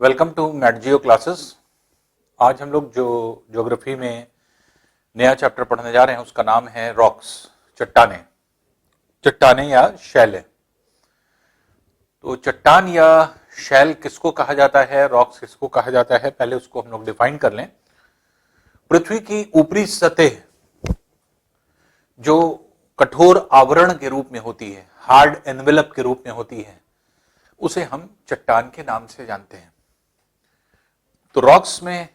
Welcome to मैट जियो classes. आज हम लोग जो ज्योग्राफी में नया चैप्टर पढ़ने जा रहे हैं उसका नाम है रॉक्स, चट्टाने। चट्टाने या शैल। तो चट्टान या शैल किसको कहा जाता है, रॉक्स किसको कहा जाता है, पहले उसको हम लोग डिफाइन कर लें। पृथ्वी की ऊपरी सतह जो कठोर आवरण के रूप में होती है, हार्ड एनवेलप के रूप में होती है, उसे हम चट्टान के नाम से जानते हैं। तो रॉक्स में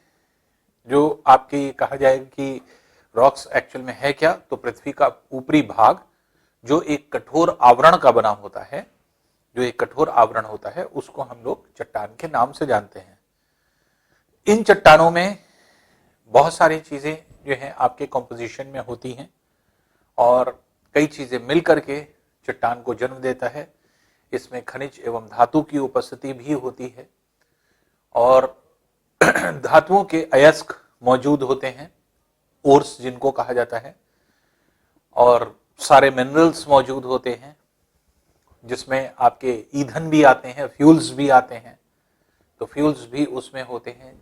जो आपकी कहा जाएगा कि रॉक्स एक्चुअल में है क्या, तो पृथ्वी का ऊपरी भाग जो एक कठोर आवरण का बना होता है, जो एक कठोर आवरण होता है, उसको हम लोग चट्टान के नाम से जानते हैं। इन चट्टानों में बहुत सारी चीजें जो हैं आपके कंपोजिशन में होती हैं और कई चीजें मिल करके चट्टान को जन्म देता है। इसमें खनिज एवं धातु की उपस्थिति भी होती है और धातुओं के अयस्क मौजूद होते हैं, ओर्स जिनको कहा जाता है, और सारे मिनरल्स मौजूद होते हैं जिसमें आपके ईंधन भी आते हैं, फ्यूल्स भी आते हैं, तो फ्यूल्स भी उसमें होते हैं।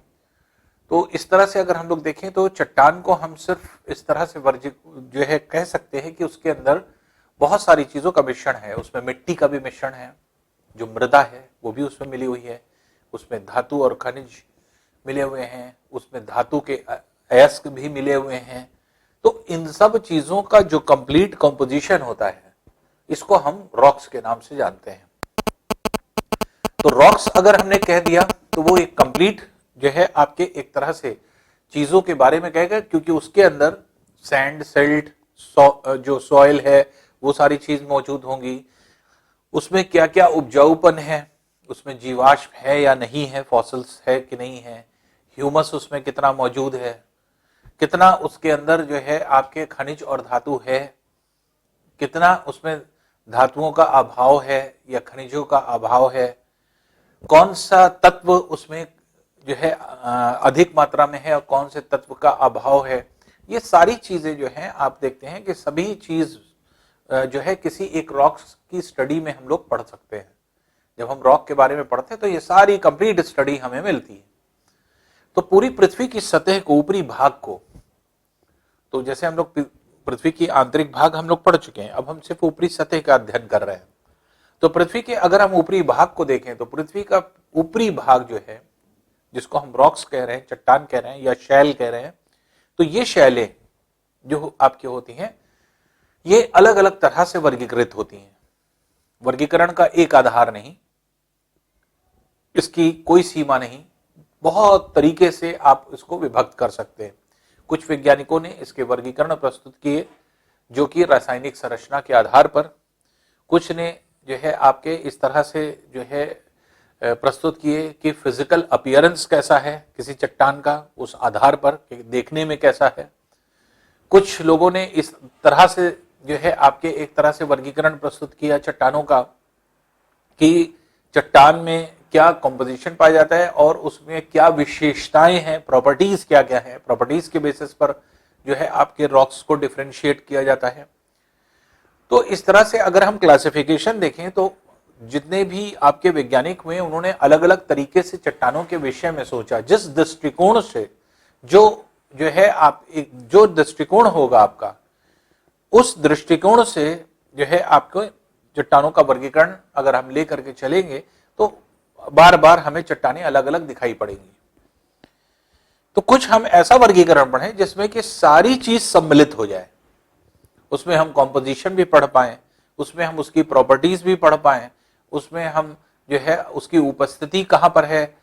तो इस तरह से अगर हम लोग देखें तो चट्टान को हम सिर्फ इस तरह से जो है कह सकते हैं कि उसके अंदर बहुत सारी चीजों का मिश्रण है। उसमें मिट्टी का भी मिश्रण है, जो मृदा है वो भी उसमें मिली हुई है, उसमें धातु और खनिज मिले हुए हैं, उसमें धातु के अयस्क भी मिले हुए हैं। तो इन सब चीजों का जो कंप्लीट कंपोजिशन होता है, इसको हम रॉक्स के नाम से जानते हैं। तो रॉक्स अगर हमने कह दिया तो वो एक कंप्लीट जो है आपके एक तरह से चीजों के बारे में कहेगा, क्योंकि उसके अंदर सैंड, सिल्ट, जो सॉइल है वो सारी चीज मौजूद होंगी। उसमें क्या क्या उपजाऊपन है, उसमें जीवाश्म है या नहीं है, फॉसिल्स है कि नहीं है, ह्यूमस उसमें कितना मौजूद है, कितना उसके अंदर जो है आपके खनिज और धातु है, कितना उसमें धातुओं का अभाव है या खनिजों का अभाव है, कौन सा तत्व उसमें जो है अधिक मात्रा में है और कौन से तत्व का अभाव है। ये सारी चीजें जो हैं आप देखते हैं कि सभी चीज जो है किसी एक रॉक्स की स्टडी में हम लोग पढ़ सकते हैं। जब हम रॉक के बारे में पढ़ते हैं तो ये सारी कंप्लीट स्टडी हमें मिलती है। तो पूरी पृथ्वी की सतह को, ऊपरी भाग को, तो जैसे हम लोग पृथ्वी की आंतरिक भाग हम लोग पढ़ चुके हैं, अब हम सिर्फ ऊपरी सतह का अध्ययन कर रहे हैं। तो पृथ्वी के अगर हम ऊपरी भाग को देखें तो पृथ्वी का ऊपरी भाग जो है, जिसको हम रॉक्स कह रहे हैं, चट्टान कह रहे हैं या शैल कह रहे हैं, तो ये शैलें जो आपकी होती हैं ये अलग अलग तरह से वर्गीकृत होती हैं। वर्गीकरण का एक आधार नहीं, इसकी कोई सीमा नहीं, बहुत तरीके से आप इसको विभक्त कर सकते हैं। कुछ वैज्ञानिकों ने इसके वर्गीकरण प्रस्तुत किए जो कि रासायनिक संरचना के आधार पर, कुछ ने जो है आपके इस तरह से जो है प्रस्तुत किए कि फिजिकल अपीयरेंस कैसा है किसी चट्टान का, उस आधार पर कि देखने में कैसा है। कुछ लोगों ने इस तरह से जो है आपके एक तरह से वर्गीकरण प्रस्तुत किया चट्टानों का कि चट्टान में क्या कंपोजिशन पाया जाता है और उसमें क्या विशेषताएं हैं, प्रॉपर्टीज क्या क्या है, प्रॉपर्टीज के बेसिस पर जो है आपके रॉक्स को डिफरेंशिएट किया जाता है। तो इस तरह से अगर हम क्लासिफिकेशन देखें तो जितने भी आपके वैज्ञानिक हुए उन्होंने अलग अलग तरीके से चट्टानों के विषय में सोचा। जिस दृष्टिकोण से जो है आप जो दृष्टिकोण होगा आपका, उस दृष्टिकोण से जो है आपको चट्टानों का वर्गीकरण अगर हम लेकर के चलेंगे तो बार बार हमें चट्टानें अलग अलग दिखाई पड़ेंगी। तो कुछ हम ऐसा वर्गीकरण पढ़ें जिसमें कि सारी चीज सम्मिलित हो जाए, उसमें हम कॉम्पोजिशन भी पढ़ पाए, उसमें हम उसकी प्रॉपर्टीज भी पढ़ पाए, उसमें हम जो है उसकी उपस्थिति कहां पर है,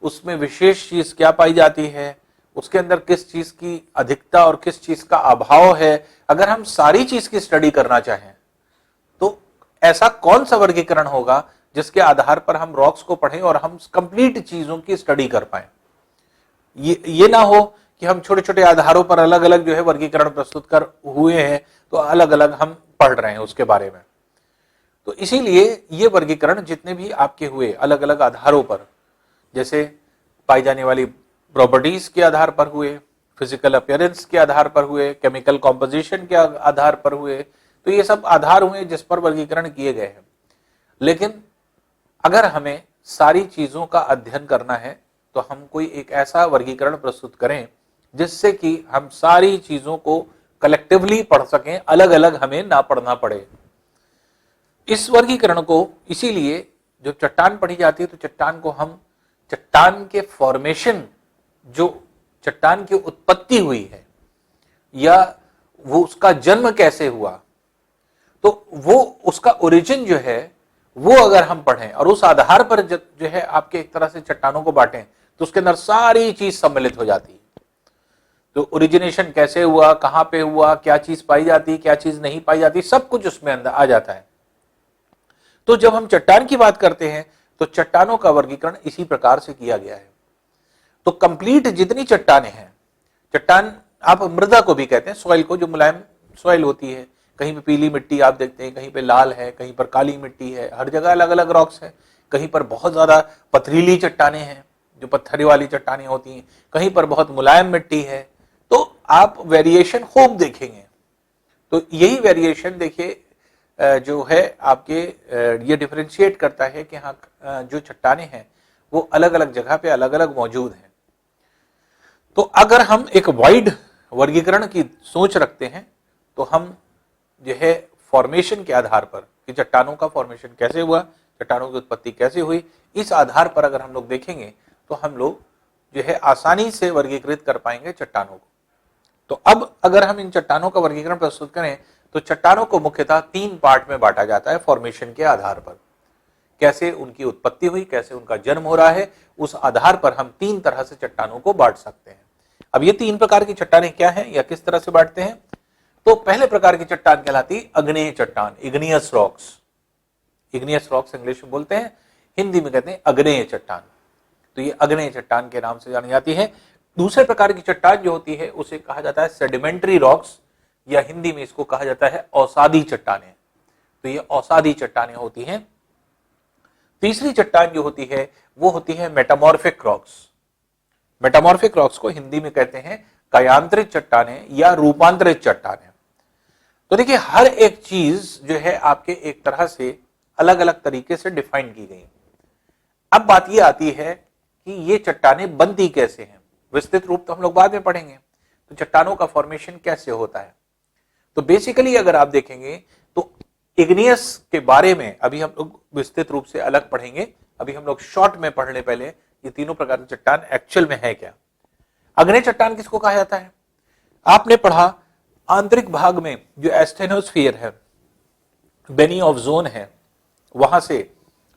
उसमें विशेष चीज क्या पाई जाती है, उसके अंदर किस चीज की अधिकता और किस चीज का अभाव है। अगर हम सारी चीज की स्टडी करना चाहें तो ऐसा कौन सा वर्गीकरण होगा जिसके आधार पर हम रॉक्स को पढ़ें और हम कंप्लीट चीजों की स्टडी कर पाए। ये ना हो कि हम छोटे छोटे आधारों पर अलग अलग जो है वर्गीकरण प्रस्तुत कर हुए हैं तो अलग अलग हम पढ़ रहे हैं उसके बारे में। तो इसीलिए ये वर्गीकरण जितने भी आपके हुए अलग अलग आधारों पर, जैसे पाई जाने वाली प्रॉपर्टीज के आधार पर हुए, फिजिकल अपीयरेंस के आधार पर हुए, केमिकल कॉम्पोजिशन के आधार पर हुए, तो ये सब आधार हुए जिस पर वर्गीकरण किए गए हैं। लेकिन अगर हमें सारी चीजों का अध्ययन करना है तो हम कोई एक ऐसा वर्गीकरण प्रस्तुत करें जिससे कि हम सारी चीजों को कलेक्टिवली पढ़ सकें, अलग अलग हमें ना पढ़ना पड़े। इस वर्गीकरण को इसीलिए जो चट्टान पढ़ी जाती है तो चट्टान को हम चट्टान के फॉर्मेशन, जो चट्टान की उत्पत्ति हुई है या वो उसका जन्म कैसे हुआ, तो वो उसका ओरिजिन जो है वो अगर हम पढ़ें और उस आधार पर जो है आपके एक तरह से चट्टानों को बांटें तो उसके अंदर सारी चीज सम्मिलित हो जाती है। तो ओरिजिनेशन कैसे हुआ, कहां पे हुआ, क्या चीज पाई जाती, क्या चीज नहीं पाई जाती, सब कुछ उसमें अंदर आ जाता है। तो जब हम चट्टान की बात करते हैं तो चट्टानों का वर्गीकरण इसी प्रकार से किया गया है। तो कंप्लीट जितनी चट्टानें हैं, चट्टान आप मृदा को भी कहते हैं, सॉइल को, जो मुलायम सॉइल होती है, कहीं पे पीली मिट्टी आप देखते हैं, कहीं पे लाल है, कहीं पर काली मिट्टी है, हर जगह अलग अलग रॉक्स है। कहीं पर बहुत ज्यादा पथरीली चट्टानें हैं जो पत्थर वाली चट्टानें होती हैं, कहीं पर बहुत मुलायम मिट्टी है। तो आप वेरिएशन खूब देखेंगे। तो यही वेरिएशन देखिए जो है आपके ये डिफरेंशिएट करता है कि हाँ जो चट्टानें हैं वो अलग अलग जगह पे अलग अलग मौजूद हैं। तो अगर हम एक वाइड वर्गीकरण की सोच रखते हैं तो हम जो है फॉर्मेशन के आधार पर कि चट्टानों का फॉर्मेशन कैसे हुआ, चट्टानों की उत्पत्ति कैसे हुई, इस आधार पर अगर हम लोग देखेंगे तो हम लोग जो है आसानी से वर्गीकृत कर पाएंगे चट्टानों को। तो अब अगर हम इन चट्टानों का वर्गीकरण प्रस्तुत करें तो चट्टानों को मुख्यतः 3 पार्ट में बांटा जाता है फॉर्मेशन के आधार पर। कैसे उनकी उत्पत्ति हुई, कैसे उनका जन्म हो रहा है, उस आधार पर हम 3 तरह से चट्टानों को बांट सकते हैं। अब ये 3 प्रकार की चट्टानें क्या हैं या किस तरह से बांटते हैं? तो पहले प्रकार की चट्टान कहलाती अग्नेय चट्टान, igneous rocks. Igneous rocks English में बोलते हैं, हिंदी में कहते हैं अग्नेय चट्टान। तो ये अग्नेय चट्टान के नाम से जानी जाती है। दूसरे प्रकार की चट्टान जो होती है उसे कहा जाता है सेडिमेंट्री रॉक्स, या हिंदी में इसको कहा जाता है औसादी चट्टानें। तो ये औसादी चट्टानें होती हैं। तीसरी चट्टान जो होती है वो होती है मेटामॉर्फिक रॉक्स। मेटामॉर्फिक रॉक्स को हिंदी में कहते हैं कायांतरित चट्टानें या रूपांतरित चट्टानें। तो देखिए हर एक चीज जो है आपके एक तरह से अलग अलग तरीके से डिफाइन की गई। अब बात ये आती है कि ये चट्टानें बनती कैसे हैं। विस्तृत रूप तो हम लोग बाद में पढ़ेंगे। तो चट्टानों का फॉर्मेशन कैसे होता है, तो बेसिकली अगर आप देखेंगे तो इग्नियस के बारे में अभी हम लोग विस्तृत रूप से अलग पढ़ेंगे। अभी हम लोग शॉर्ट में पढ़ने पहले ये तीनों प्रकार की चट्टान एक्चुअल में है क्या। अग्नेय चट्टान किसको कहा जाता है? आपने पढ़ा आंतरिक भाग में जो एस्टेनोस्फीयर है, बेनी ऑफ जोन है, वहां से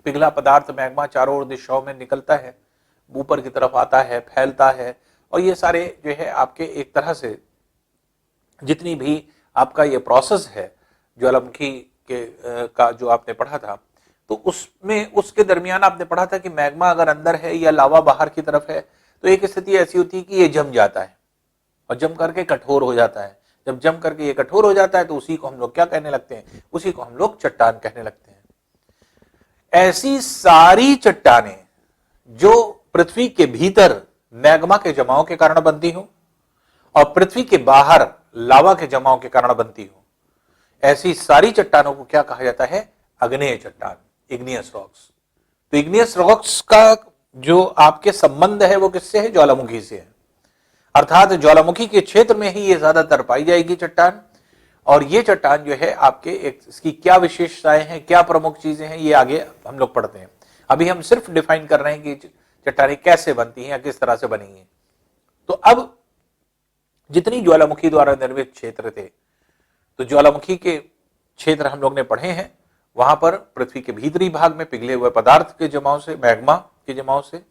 पिघला पदार्थ मैग्मा चारों ओर दिशाओं में निकलता है, ऊपर की तरफ आता है, फैलता है, और ये सारे जो है आपके एक तरह से जितनी भी आपका ये प्रोसेस है ज्वालामुखी के का जो आपने पढ़ा था, तो उसमें उसके दरमियान आपने पढ़ा था कि मैग्मा अगर अंदर है या लावा बाहर की तरफ है तो एक स्थिति ऐसी होती है कि ये जम जाता है और जम करके कठोर हो जाता है। जब जम करके ये कठोर हो जाता है तो उसी को हम लोग क्या कहने लगते हैं? उसी को हम लोग चट्टान कहने लगते हैं। ऐसी सारी चट्टानें जो पृथ्वी के भीतर मैग्मा के जमाव के कारण बनती हो और पृथ्वी के बाहर लावा के जमाव के कारण बनती हो, ऐसी सारी चट्टानों को क्या कहा जाता है? अग्नेय चट्टान, इग्नियस रॉक्स। तो इग्नियस रॉक्स का जो आपके संबंध है वो किससे है? ज्वालामुखी से है। अर्थात ज्वालामुखी के क्षेत्र में ही ये ज्यादातर पाई जाएगी चट्टान। और ये चट्टान जो है आपके एक इसकी क्या विशेषताएं हैं, क्या प्रमुख चीजें हैं, ये आगे हम लोग पढ़ते हैं। अभी हम सिर्फ डिफाइन कर रहे हैं कि चट्टानें कैसे बनती हैं या किस तरह से बनेंगी। तो अब जितनी ज्वालामुखी द्वारा निर्मित क्षेत्र थे, तो ज्वालामुखी के क्षेत्र हम लोग ने पढ़े हैं। वहां पर पृथ्वी के भीतरी भाग में पिघले हुए पदार्थ के जमाव से, मैग्मा के जमाव से,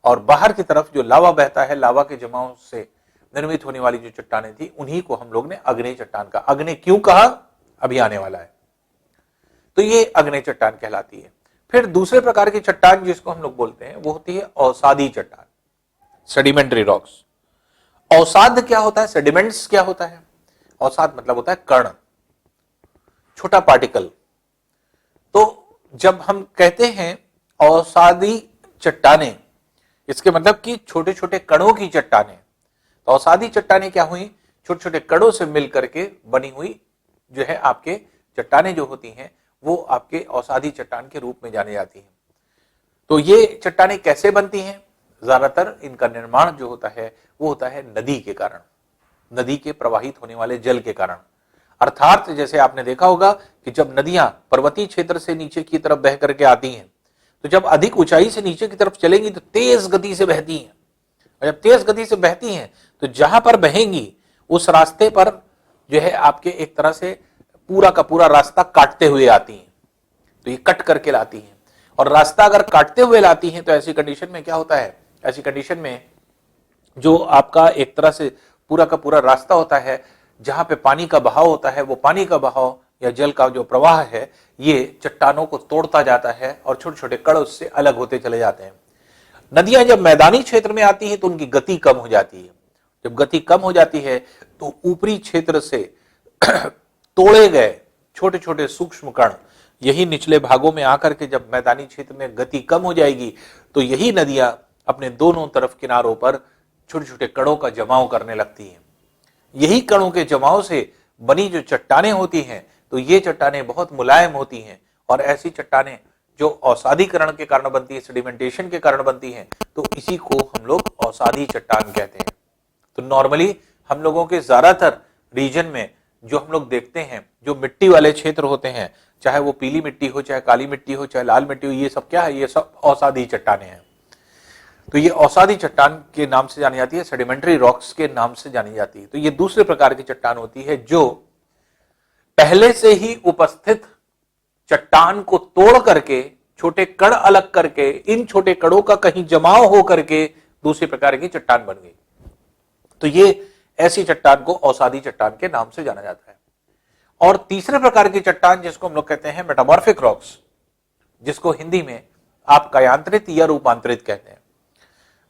और बाहर की तरफ जो लावा बहता है, लावा के जमाव से निर्मित होने वाली जो चट्टानें थी, उन्हीं को हम लोग ने अग्नेय चट्टान का। अग्नेय क्यों कहा, अभी आने वाला है। तो ये अग्नेय चट्टान कहलाती है। फिर दूसरे प्रकार की चट्टान जिसको हम लोग बोलते हैं वो होती है औसादी चट्टान, सेडिमेंट्री रॉक्स। औसाद क्या होता है? सेडिमेंट्स क्या होता है? औसाद मतलब होता है कण, छोटा पार्टिकल। तो जब हम कहते हैं औसादी चट्टानें, इसके मतलब कि छोटे छोटे कणों की चट्टानें। तो औसादी चट्टानें क्या हुई? छोटे छोटे कणों से मिलकर के बनी हुई जो है आपके चट्टानें जो होती हैं वो आपके औसादी चट्टान के रूप में जानी जाती हैं। तो ये चट्टानें कैसे बनती हैं? ज्यादातर इनका निर्माण जो होता है वो होता है नदी के कारण, नदी के प्रवाहित होने वाले जल के कारण। अर्थात जैसे आपने देखा होगा कि जब नदियां पर्वतीय क्षेत्र से नीचे की तरफ बह करके आती हैं, तो जब अधिक ऊंचाई से नीचे की तरफ चलेंगी तो तेज गति से बहती हैं, और जब तेज गति से बहती हैं तो जहां पर बहेंगी उस रास्ते पर जो है आपके एक तरह से पूरा का पूरा रास्ता काटते हुए आती हैं। तो ये कट करके लाती हैं, और रास्ता अगर काटते हुए लाती हैं तो ऐसी कंडीशन में क्या होता है, ऐसी कंडीशन में जो आपका एक तरह से पूरा का पूरा रास्ता होता है, जहां पे पानी का बहाव होता है, वो पानी का बहाव या जल का जो प्रवाह है ये चट्टानों को तोड़ता जाता है और छोटे छोटे कण उससे अलग होते चले जाते हैं। नदियां जब मैदानी क्षेत्र में आती हैं तो उनकी गति कम हो जाती है। जब गति कम हो जाती है तो ऊपरी क्षेत्र से तोड़े गए छोटे छोटे सूक्ष्म कण यही निचले भागों में आकर के जब मैदानी क्षेत्र में गति कम हो जाएगी तो यही नदियां अपने दोनों तरफ किनारों पर छोटे छोटे कणों का जमाव करने लगती हैं। यही कणों के जमाव से बनी जो चट्टानें होती हैं, तो ये चट्टानें बहुत मुलायम होती हैं, और ऐसी चट्टानें जो औसादीकरण के कारण बनती है, सेडिमेंटेशन के कारण बनती हैं, तो इसी को हम लोग औसादी चट्टान कहते हैं। तो नॉर्मली हम लोगों के ज्यादातर रीजन में जो हम लोग देखते हैं, जो मिट्टी वाले क्षेत्र होते हैं, चाहे वो पीली मिट्टी हो, चाहे काली मिट्टी हो, चाहे लाल मिट्टी हो, ये सब क्या है, ये सब औसादी चट्टानें हैं। तो ये औसादी चट्टान के नाम से जानी जाती है, सेडिमेंट्री रॉक्स के नाम से जानी जाती है। तो ये दूसरे प्रकार की चट्टान होती है जो पहले से ही उपस्थित चट्टान को तोड़ करके छोटे कण अलग करके इन छोटे कणों का कहीं जमाव हो करके दूसरे प्रकार की चट्टान बन गई। तो ये ऐसी चट्टान को औसादी चट्टान के नाम से जाना जाता है। और तीसरे प्रकार की चट्टान जिसको हम लोग कहते हैं मेटामॉर्फिक रॉक्स, जिसको हिंदी में आप कायांतरित या रूपांतरित कहते हैं।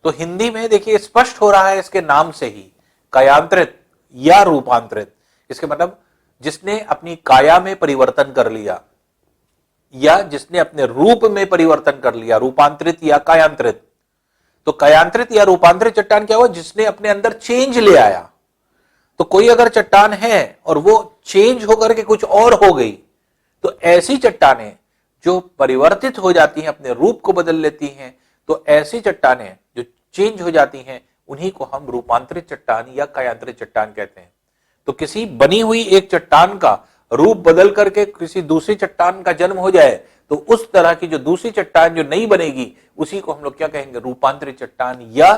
तो हिंदी में देखिए स्पष्ट हो रहा है इसके नाम से ही, कायांतरित या रूपांतरित। इसके मतलब जिसने अपनी काया में परिवर्तन कर लिया या जिसने अपने रूप में परिवर्तन कर लिया, रूपांतरित या कायांतरित। तो कायांतरित या रूपांतरित चट्टान क्या हुआ, जिसने अपने अंदर चेंज ले आया। तो कोई अगर चट्टान है और वो चेंज होकर के कुछ और हो गई, तो ऐसी चट्टानें जो परिवर्तित हो जाती हैं, अपने रूप को बदल लेती हैं, तो ऐसी चट्टानें जो चेंज हो जाती हैं उन्हीं को हम रूपांतरित चट्टान या कायांतरित चट्टान कहते हैं। तो किसी बनी हुई एक चट्टान का रूप बदल करके किसी दूसरी चट्टान का जन्म हो जाए, तो उस तरह की जो दूसरी चट्टान जो नई बनेगी उसी को हम लोग क्या कहेंगे, रूपांतरित चट्टान या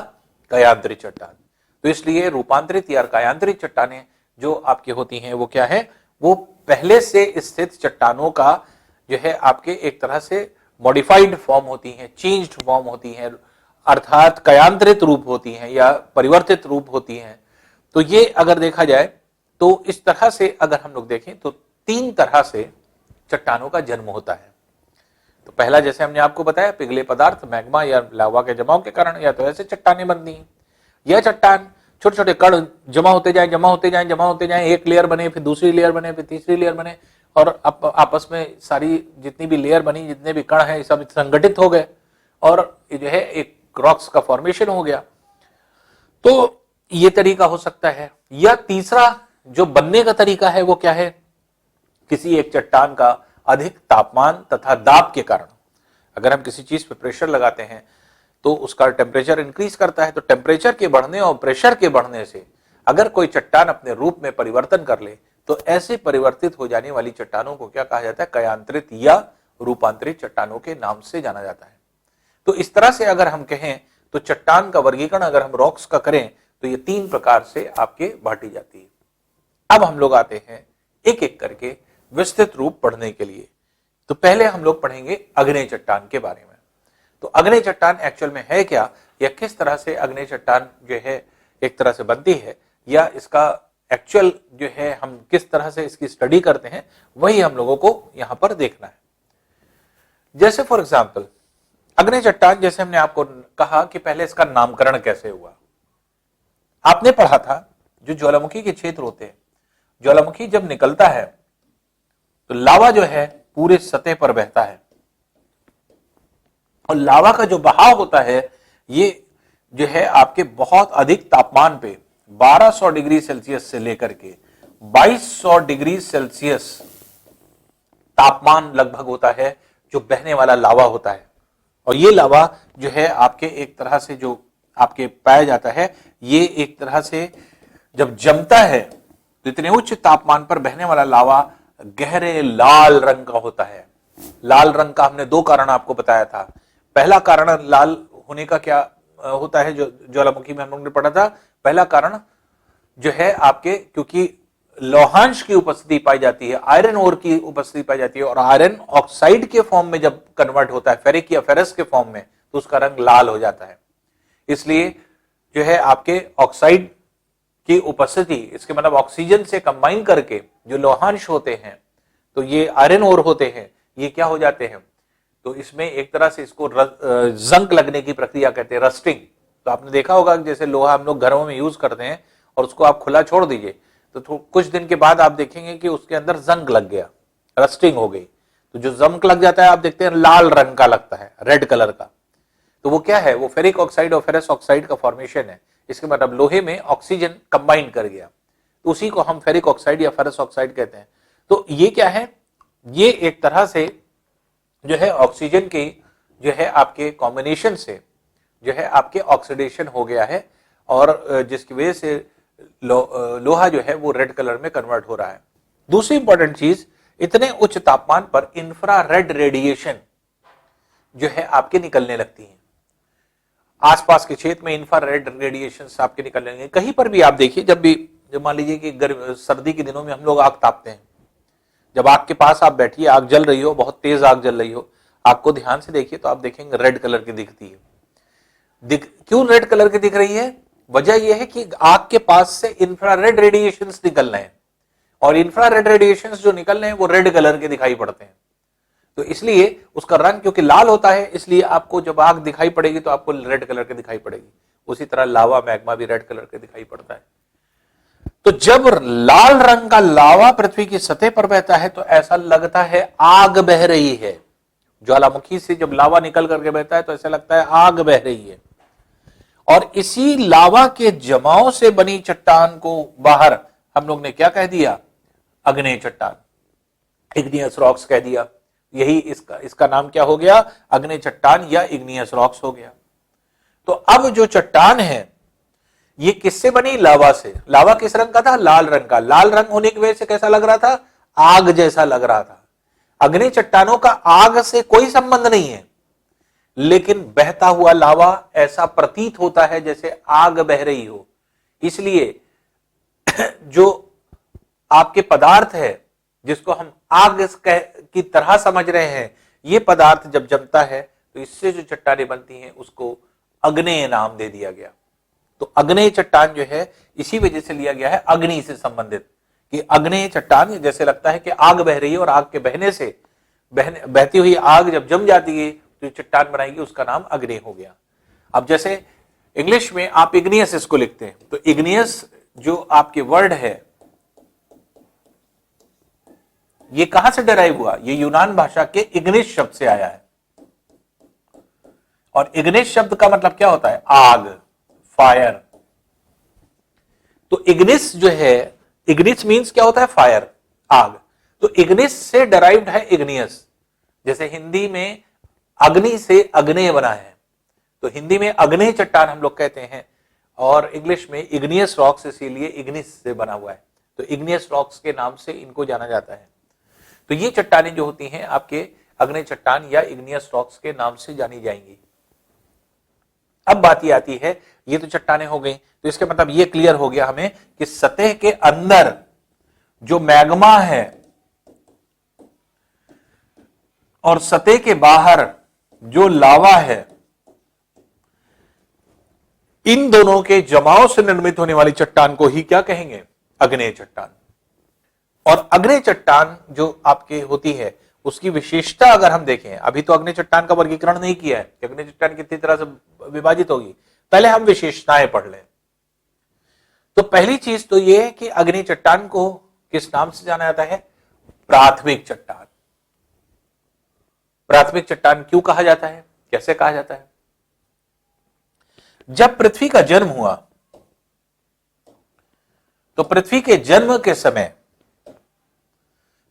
कायांतरित चट्टान। तो इसलिए रूपांतरित या कायांतरित चट्टानें जो आपकी होती हैं वो क्या है, वो पहले से स्थित चट्टानों का जो है आपके एक तरह से मॉडिफाइड फॉर्म होती हैं, चेंज्ड फॉर्म होती हैं, अर्थात कायांतरित रूप होती हैं या परिवर्तित रूप होती हैं। तो ये अगर देखा जाए तो इस तरह से अगर हम लोग देखें तो तीन तरह से चट्टानों का जन्म होता है। तो पहला जैसे हमने आपको बताया, पिघले पदार्थ मैग्मा या लावा के जमाव के कारण या तो ऐसे चट्टानें बनती हैं। यह चट्टान छोटे छोटे कण जमा होते जाए, जमा होते जाए, जमा होते जाए, एक लेयर बने, फिर दूसरी लेयर बने, फिर तीसरी लेयर बने, और आपस में सारी जितनी भी लेयर बनी, जितने भी कण हैं, सब संगठित हो गए और ये जो है एक रॉक्स का फॉर्मेशन हो गया। तो ये तरीका हो सकता है। या तीसरा जो बनने का तरीका है वो क्या है, किसी एक चट्टान का अधिक तापमान तथा दाब के कारण, अगर हम किसी चीज पे प्रेशर लगाते हैं तो उसका टेम्परेचर इंक्रीज करता है, तो टेम्परेचर के बढ़ने और प्रेशर के बढ़ने से अगर कोई चट्टान अपने रूप में परिवर्तन कर ले, तो ऐसे परिवर्तित हो जाने वाली चट्टानों को क्या कहा जाता है, कायांतरित या रूपांतरित चट्टानों के नाम से जाना जाता है। तो इस तरह से अगर हम कहें तो चट्टान का वर्गीकरण अगर हम रॉक्स का करें तो ये तीन प्रकार से आपके बांटी जाती है। अब हम लोग आते हैं एक एक करके विस्तृत रूप पढ़ने के लिए। तो पहले हम लोग पढ़ेंगे अग्नेय चट्टान के बारे में। तो अग्नेय चट्टान एक्चुअल में है क्या, या किस तरह से अग्नेय चट्टान जो है एक तरह से बनती है, या इसका एक्चुअल जो है हम किस तरह से इसकी स्टडी करते हैं, वही हम लोगों को यहां पर देखना है। जैसे फॉर एग्जाम्पल अग्नेय चट्टान, जैसे हमने आपको कहा कि पहले इसका नामकरण कैसे हुआ। आपने पढ़ा था जो ज्वालामुखी के क्षेत्र होते हैं, ज्वालामुखी जब निकलता है तो लावा जो है पूरे सतह पर बहता है, और लावा का जो बहाव होता है ये जो है आपके बहुत अधिक तापमान पे 1200 डिग्री सेल्सियस से लेकर के 2200 डिग्री सेल्सियस तापमान लगभग होता है जो बहने वाला लावा होता है। और ये लावा जो है आपके एक तरह से जो आपके पाया जाता है, ये एक तरह से जब जमता है तो इतने उच्च तापमान पर बहने वाला लावा गहरे लाल रंग का होता है। लाल रंग का हमने 2 कारण आपको बताया था। पहला कारण लाल होने का क्या होता है, जो ज्वालामुखी में हम लोग ने पढ़ा था, पहला कारण जो है आपके क्योंकि लौहांश की उपस्थिति पाई जाती है, आयरन ओर की उपस्थिति पाई जाती है, और आयरन ऑक्साइड के फॉर्म में जब कन्वर्ट होता है फेरिक या फेरस के फॉर्म में, तो उसका रंग लाल हो जाता है। इसलिए जो है आपके ऑक्साइड की उपस्थिति, इसके मतलब ऑक्सीजन से कंबाइन करके जो लौहांश होते हैं, तो ये आयरन ओर होते हैं, ये क्या हो जाते हैं, तो इसमें एक तरह से इसको जंग लगने की प्रक्रिया कहते हैं, रस्टिंग। तो आपने देखा होगा जैसे लोहा हम लोग घरों में यूज करते हैं और उसको आप खुला छोड़ दीजिए तो कुछ दिन के बाद आप देखेंगे कि उसके अंदर जंग लग गया, रस्टिंग हो गई। तो जो जंग लग जाता है आप देखते हैं लाल रंग का लगता है, रेड कलर का। तो वो क्या है, वो फेरिक ऑक्साइड और फेरस ऑक्साइड का फॉर्मेशन है। इसके मतलब लोहे में ऑक्सीजन कंबाइन कर गया, तो उसी को हम फेरिक ऑक्साइड या फेरस ऑक्साइड कहते हैं। तो ये क्या है, ये एक तरह से जो है ऑक्सीजन की जो है आपके कॉम्बिनेशन से जो है आपके ऑक्सीडेशन हो गया है, और जिसकी वजह से लोहा जो है वो रेड कलर में कन्वर्ट हो रहा है। दूसरी इंपॉर्टेंट चीज, इतने उच्च तापमान पर इंफ्रारेड रेडिएशन जो है आपके निकलने लगती है। आसपास के क्षेत्र में इंफ्रारेड रेडिएशन आपके निकलने लगेंगे। कहीं पर भी आप देखिए, जब मान लीजिए कि सर्दी के दिनों में हम लोग आग तापते हैं, जब आग के पास आप बैठिए, आग जल रही हो, बहुत तेज आग जल रही हो, आपको ध्यान से देखिए तो आप देखेंगे रेड कलर की दिखती है। क्यों रेड कलर की दिख रही है? वजह यह है कि आग के पास से इंफ्रारेड रेडिएशंस निकल रहे हैं, और इंफ्रारेड रेडिएशंस जो निकल रहे हैं वो रेड कलर के दिखाई पड़ते हैं। तो इसलिए उसका रंग क्योंकि लाल होता है, इसलिए आपको जब आग दिखाई पड़ेगी तो आपको रेड कलर के दिखाई पड़ेगी। उसी तरह लावा मैग्मा भी रेड कलर के दिखाई पड़ता है। तो जब लाल रंग का लावा पृथ्वी की सतह पर बहता है तो ऐसा लगता है आग बह रही है। ज्वालामुखी से जब लावा निकल करके बहता है तो ऐसा लगता है आग बह रही है। और इसी लावा के जमाव से बनी चट्टान को बाहर हम लोग ने क्या कह दिया? अग्नेय चट्टान, इग्नियस रॉक्स कह दिया। यही इसका नाम क्या हो गया? अग्नेय चट्टान या इग्नियस रॉक्स हो गया। तो अब जो चट्टान है ये किससे बनी? लावा से। लावा किस रंग का था? लाल रंग का। लाल रंग होने की वजह से कैसा लग रहा था? आग जैसा लग रहा था। अग्नि चट्टानों का आग से कोई संबंध नहीं है, लेकिन बहता हुआ लावा ऐसा प्रतीत होता है जैसे आग बह रही हो। इसलिए जो आपके पदार्थ है जिसको हम आग की तरह समझ रहे हैं, ये पदार्थ जब जमता है तो इससे जो चट्टानें बनती हैं उसको अग्नेय नाम दे दिया गया। तो अग्नेय चट्टान जो है इसी वजह से लिया गया है, अग्नि से संबंधित, कि अग्नेय चट्टान जैसे लगता है कि आग बह रही है, और आग के बहने से बहती हुई आग जब जम जाती है तो चट्टान बनाएगी, उसका नाम अग्नि हो गया। अब जैसे इंग्लिश में आप इग्नियस इसको लिखते हैं, तो इग्नियस जो आपके वर्ड है ये कहां से डिराइव हुआ? ये यूनान भाषा के इग्निस शब्द से आया है। और इग्निस शब्द का मतलब क्या होता है? आग, फायर। तो इग्निस जो है, इग्निस मींस क्या होता है? फायर, आग। तो इग्निस से डिराइव्ड है इग्नियस। जैसे हिंदी में अग्नि से अग्नेय बना है, तो हिंदी में अग्नेय चट्टान हम लोग कहते हैं, और इंग्लिश में इग्नियस रॉक्स इसीलिए इग्निस से बना हुआ है। तो इग्नियस रॉक्स के नाम से इनको जाना जाता है। तो ये चट्टानें जो होती हैं आपके अग्नेय चट्टान या इग्नियस रॉक्स के नाम से जानी जाएंगी। अब बात ये आती है, ये तो चट्टानें हो गई, तो इसके मतलब ये क्लियर हो गया हमें कि सतह के अंदर जो मैग्मा है और सतह के बाहर जो लावा है, इन दोनों के जमाव से निर्मित होने वाली चट्टान को ही क्या कहेंगे? अग्नेय चट्टान। और अग्नेय चट्टान जो आपके होती है उसकी विशेषता अगर हम देखें, अभी तो अग्नेय चट्टान का वर्गीकरण नहीं किया है कि अग्नेय चट्टान कितनी तरह से विभाजित होगी, पहले हम विशेषताएं पढ़ लें। तो पहली चीज तो यह है कि अग्नेय चट्टान को किस नाम से जाना जाता है? प्राथमिक चट्टान। प्राथमिक चट्टान क्यों कहा जाता है, कैसे कहा जाता है? जब पृथ्वी का जन्म हुआ तो पृथ्वी के जन्म के समय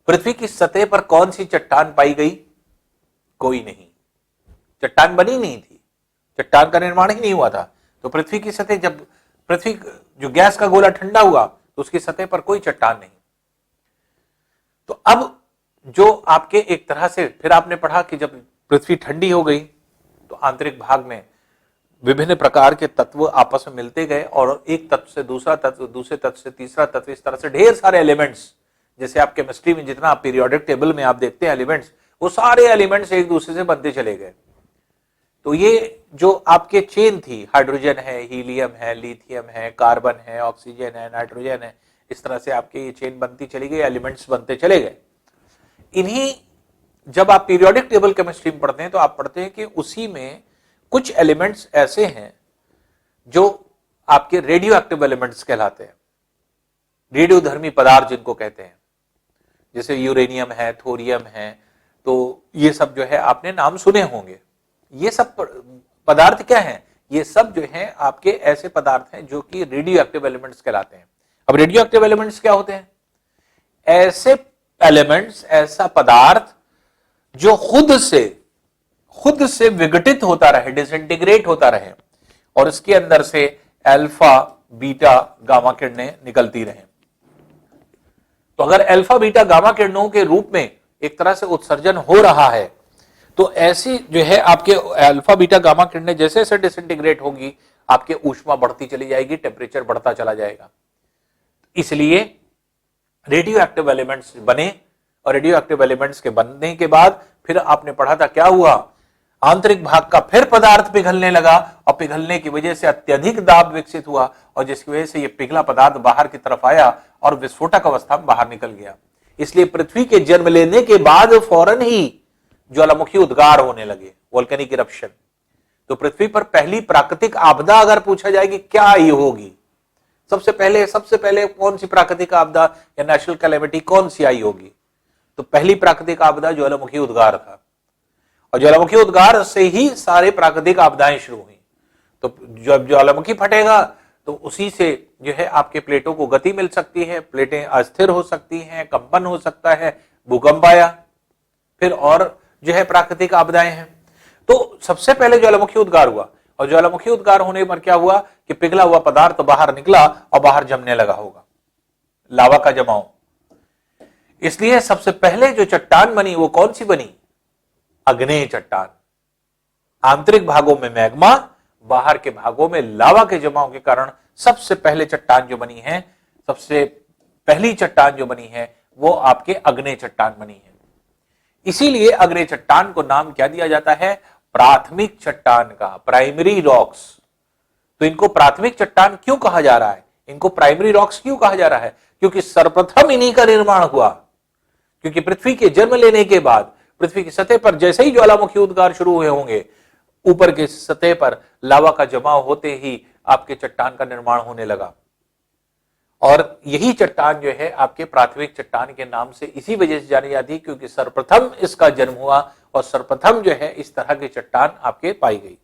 पृथ्वी की सतह पर कौन सी चट्टान पाई गई? कोई नहीं। चट्टान बनी नहीं थी, चट्टान का निर्माण ही नहीं हुआ था। तो पृथ्वी की सतह, जब पृथ्वी जो गैस का गोला ठंडा हुआ तो उसकी सतह पर कोई चट्टान नहीं। तो अब जो आपके एक तरह से फिर आपने पढ़ा कि जब पृथ्वी ठंडी हो गई तो आंतरिक भाग में विभिन्न प्रकार के तत्व आपस में मिलते गए और एक तत्व से दूसरा तत्व, दूसरे तत्व से तीसरा तत्व, इस तरह से ढेर सारे एलिमेंट्स, जैसे आप केमिस्ट्री में जितना आप पीरियोडिक टेबल में आप देखते हैं एलिमेंट्स, वो सारे एलिमेंट्स एक दूसरे से बनते चले गए। तो ये जो आपके चेन थी, हाइड्रोजन है, हीलियम है, लिथियम है, कार्बन है, ऑक्सीजन है, नाइट्रोजन है, इस तरह से आपके ये चेन बनती चली गई, एलिमेंट्स बनते चले गए। इन्हीं जब आप पीरियोडिक टेबल केमिस्ट्री में पढ़ते हैं तो आप पढ़ते हैं कि उसी में कुछ एलिमेंट्स ऐसे हैं जो आपके रेडियो एक्टिव एलिमेंट्स कहलाते हैं, रेडियोधर्मी पदार्थ जिनको कहते हैं, जैसे यूरेनियम है, थोरियम है। तो ये सब जो है आपने नाम सुने होंगे। ये सब पदार्थ क्या हैं? ये सब जो हैं आपके ऐसे पदार्थ हैं जो कि रेडियो एक्टिव एलिमेंट्स कहलाते हैं। अब रेडियो एक्टिव एलिमेंट्स क्या होते हैं? ऐसे एलिमेंट्स, ऐसा पदार्थ जो खुद से विघटित होता रहे, डिसइंटीग्रेट होता रहे और इसके अंदर से अल्फा, बीटा, गामा किरणें निकलती रहें। तो अगर अल्फा, बीटा, गामा किरणों के रूप में एक तरह से उत्सर्जन हो रहा है तो ऐसी जो है आपके अल्फा, बीटा, गामा किरणें जैसे जैसे डिसइंटीग्रेट होगी आपके ऊष्मा बढ़ती चली जाएगी, टेम्परेचर बढ़ता चला जाएगा। इसलिए रेडियो एक्टिव एलिमेंट्स बने और रेडियो एक्टिव एलिमेंट्स के बनने के बाद फिर आपने पढ़ा था क्या हुआ, आंतरिक भाग का फिर पदार्थ पिघलने लगा और पिघलने की वजह से अत्यधिक दाब विकसित हुआ और जिसकी वजह से यह पिघला पदार्थ बाहर की तरफ आया और विस्फोटक अवस्था में बाहर निकल गया। इसलिए पृथ्वी के जन्म लेने के बाद फौरन ही ज्वालामुखी उद्गार होने लगे, वोल्केनिक इरप्शन। तो पृथ्वी पर पहली प्राकृतिक आपदा अगर पूछा जाएगी क्या आई होगी, सबसे पहले कौन सी प्राकृतिक आपदा या नेचुरल कैलेमिटी कौन सी आई होगी? तो पहली प्राकृतिक आपदा ज्वालामुखी उद्गार था और ज्वालामुखी उद्गार से ही सारे प्राकृतिक आपदाएं शुरू हुई। तो जब ज्वालामुखी फटेगा तो उसी से जो है आपके प्लेटों को गति मिल सकती है, प्लेटें अस्थिर हो सकती हैं, कंपन हो सकता है, भूकंप आया, फिर और जो है प्राकृतिक आपदाएं हैं। तो सबसे पहले ज्वालामुखी उद्गार हुआ और ज्वालामुखी उद्गार होने पर क्या हुआ कि पिघला हुआ पदार्थ तो बाहर निकला और बाहर जमने लगा होगा, लावा का जमाव। इसलिए सबसे पहले जो चट्टान बनी वो कौन सी बनी? आग्नेय चट्टान। आंतरिक भागों में मैग्मा, बाहर के भागों में लावा के जमाव के कारण सबसे पहले चट्टान जो बनी है, सबसे पहली चट्टान जो बनी है वो आपके आग्नेय चट्टान बनी है। इसीलिए आग्नेय चट्टान को नाम क्या दिया जाता है? प्राथमिक चट्टान का, प्राइमरी रॉक्स। तो इनको प्राथमिक चट्टान क्यों कहा जा रहा है, इनको प्राइमरी रॉक्स क्यों कहा जा रहा है? क्योंकि सर्वप्रथम इन्हीं का निर्माण हुआ। क्योंकि पृथ्वी के जन्म लेने के बाद पृथ्वी की सतह पर जैसे ही ज्वालामुखी उद्गार शुरू हुए होंगे, ऊपर की सतह पर लावा का जमाव होते ही आपके चट्टान का निर्माण होने लगा और यही चट्टान जो है आपके प्राथमिक चट्टान के नाम से इसी वजह से जानी जाती है क्योंकि सर्वप्रथम इसका जन्म हुआ और सर्वप्रथम जो है इस तरह की चट्टान आपके पाई गई।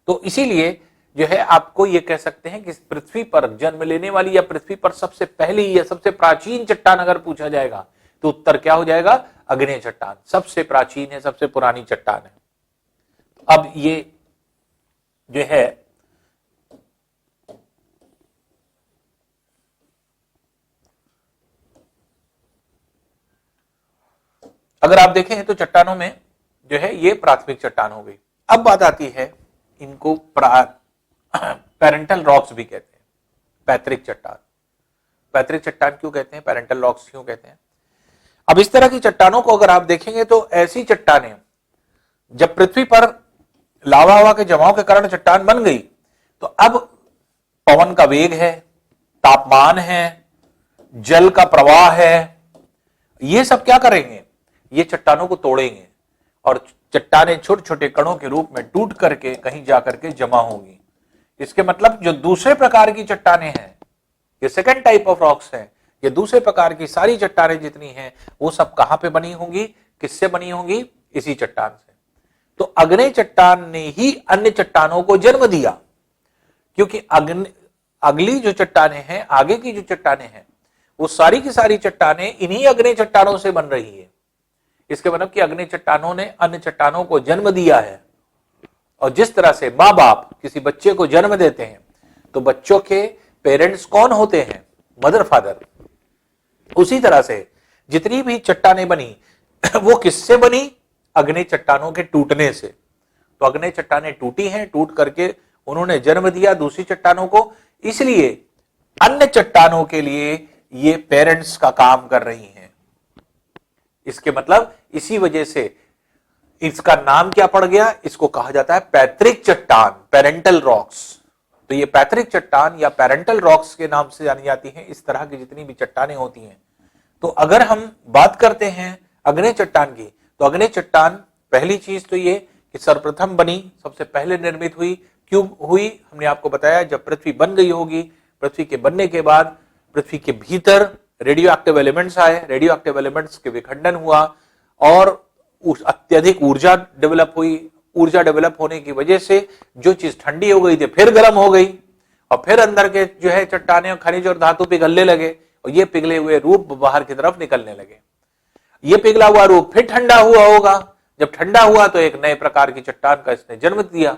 तो इसीलिए जो है आपको ये कह सकते हैं कि पृथ्वी पर जन्म लेने वाली या पृथ्वी पर सबसे पहली या सबसे प्राचीन चट्टान अगर पूछा जाएगा तो उत्तर क्या हो जाएगा? आग्नेय चट्टान सबसे प्राचीन है, सबसे पुरानी चट्टान है। अब ये जो है अगर आप देखें तो चट्टानों में जो है ये प्राथमिक चट्टान हो गई। अब बात आती है, इनको पेरेंटल रॉक्स भी कहते हैं, पैतृक चट्टान। पैतृक चट्टान क्यों कहते हैं, पेरेंटल रॉक्स क्यों कहते हैं? अब इस तरह की चट्टानों को अगर आप देखेंगे तो ऐसी चट्टानें जब पृथ्वी पर लावा हवा के जमाव के कारण चट्टान बन गई तो अब पवन का वेग है, तापमान है, जल का प्रवाह है, ये सब क्या करेंगे? ये चट्टानों को तोड़ेंगे और चट्टानें छोटे छोटे कणों के रूप में टूट करके कहीं जाकर के जमा होंगी। इसके मतलब जो दूसरे प्रकार की चट्टानें हैं, ये सेकंड टाइप ऑफ रॉक्स हैं, ये दूसरे प्रकार की सारी चट्टानें जितनी हैं वो सब कहां पे बनी होंगी, किससे बनी होंगी? इसी चट्टान से। तो आग्नेय चट्टान ने ही अन्य चट्टानों को जन्म दिया क्योंकि अगली जो चट्टानें हैं, आगे की जो चट्टानें हैं, वो सारी की सारी चट्टानें इन्हीं आग्नेय चट्टानों से बन रही है। इसके मतलब कि आग्नेय चट्टानों ने अन्य चट्टानों को जन्म दिया है और जिस तरह से माँ बाप किसी बच्चे को जन्म देते हैं तो बच्चों के पेरेंट्स कौन होते हैं? Mother father. उसी तरह से जितनी भी चट्टानें बनी वो किससे बनी? अग्नि चट्टानों के टूटने से। तो अग्नि चट्टानें टूटी हैं, टूट करके उन्होंने जन्म दिया दूसरी चट्टानों को, इसलिए अन्य चट्टानों के लिए ये पेरेंट्स का काम कर रही हैं। इसके मतलब इसी वजह से इसका नाम क्या पड़ गया? इसको कहा जाता है पैतृक चट्टान, पेरेंटल रॉक्स। तो ये पैतृक चट्टान या पेरेंटल रॉक्स के नाम से जानी जाती हैं इस तरह की जितनी भी चट्टानें होती हैं। तो अगर हम बात करते हैं अग्नि चट्टान की, तो अग्नि चट्टान पहली चीज तो ये कि सर्वप्रथम बनी, सबसे पहले निर्मित हुई। क्यों हुई? हमने आपको बताया, जब पृथ्वी बन गई होगी, पृथ्वी के बनने के बाद पृथ्वी के भीतर रेडियो एक्टिव एलिमेंट्स आए, रेडियो एक्टिव एलिमेंट्स के विखंडन हुआ और उस अत्यधिक ऊर्जा डेवलप हुई। ऊर्जा डेवलप होने की वजह से जो चीज ठंडी हो गई थी फिर गर्म हो गई, और फिर अंदर के जो है चट्टाने खनिज और धातु पिघलने लगे, और ये पिघले हुए रूप बाहर की तरफ निकलने लगे। ये पिघला हुआ रूप फिर ठंडा हुआ होगा, जब ठंडा हुआ तो एक नए प्रकार की चट्टान का इसने जन्म दिया।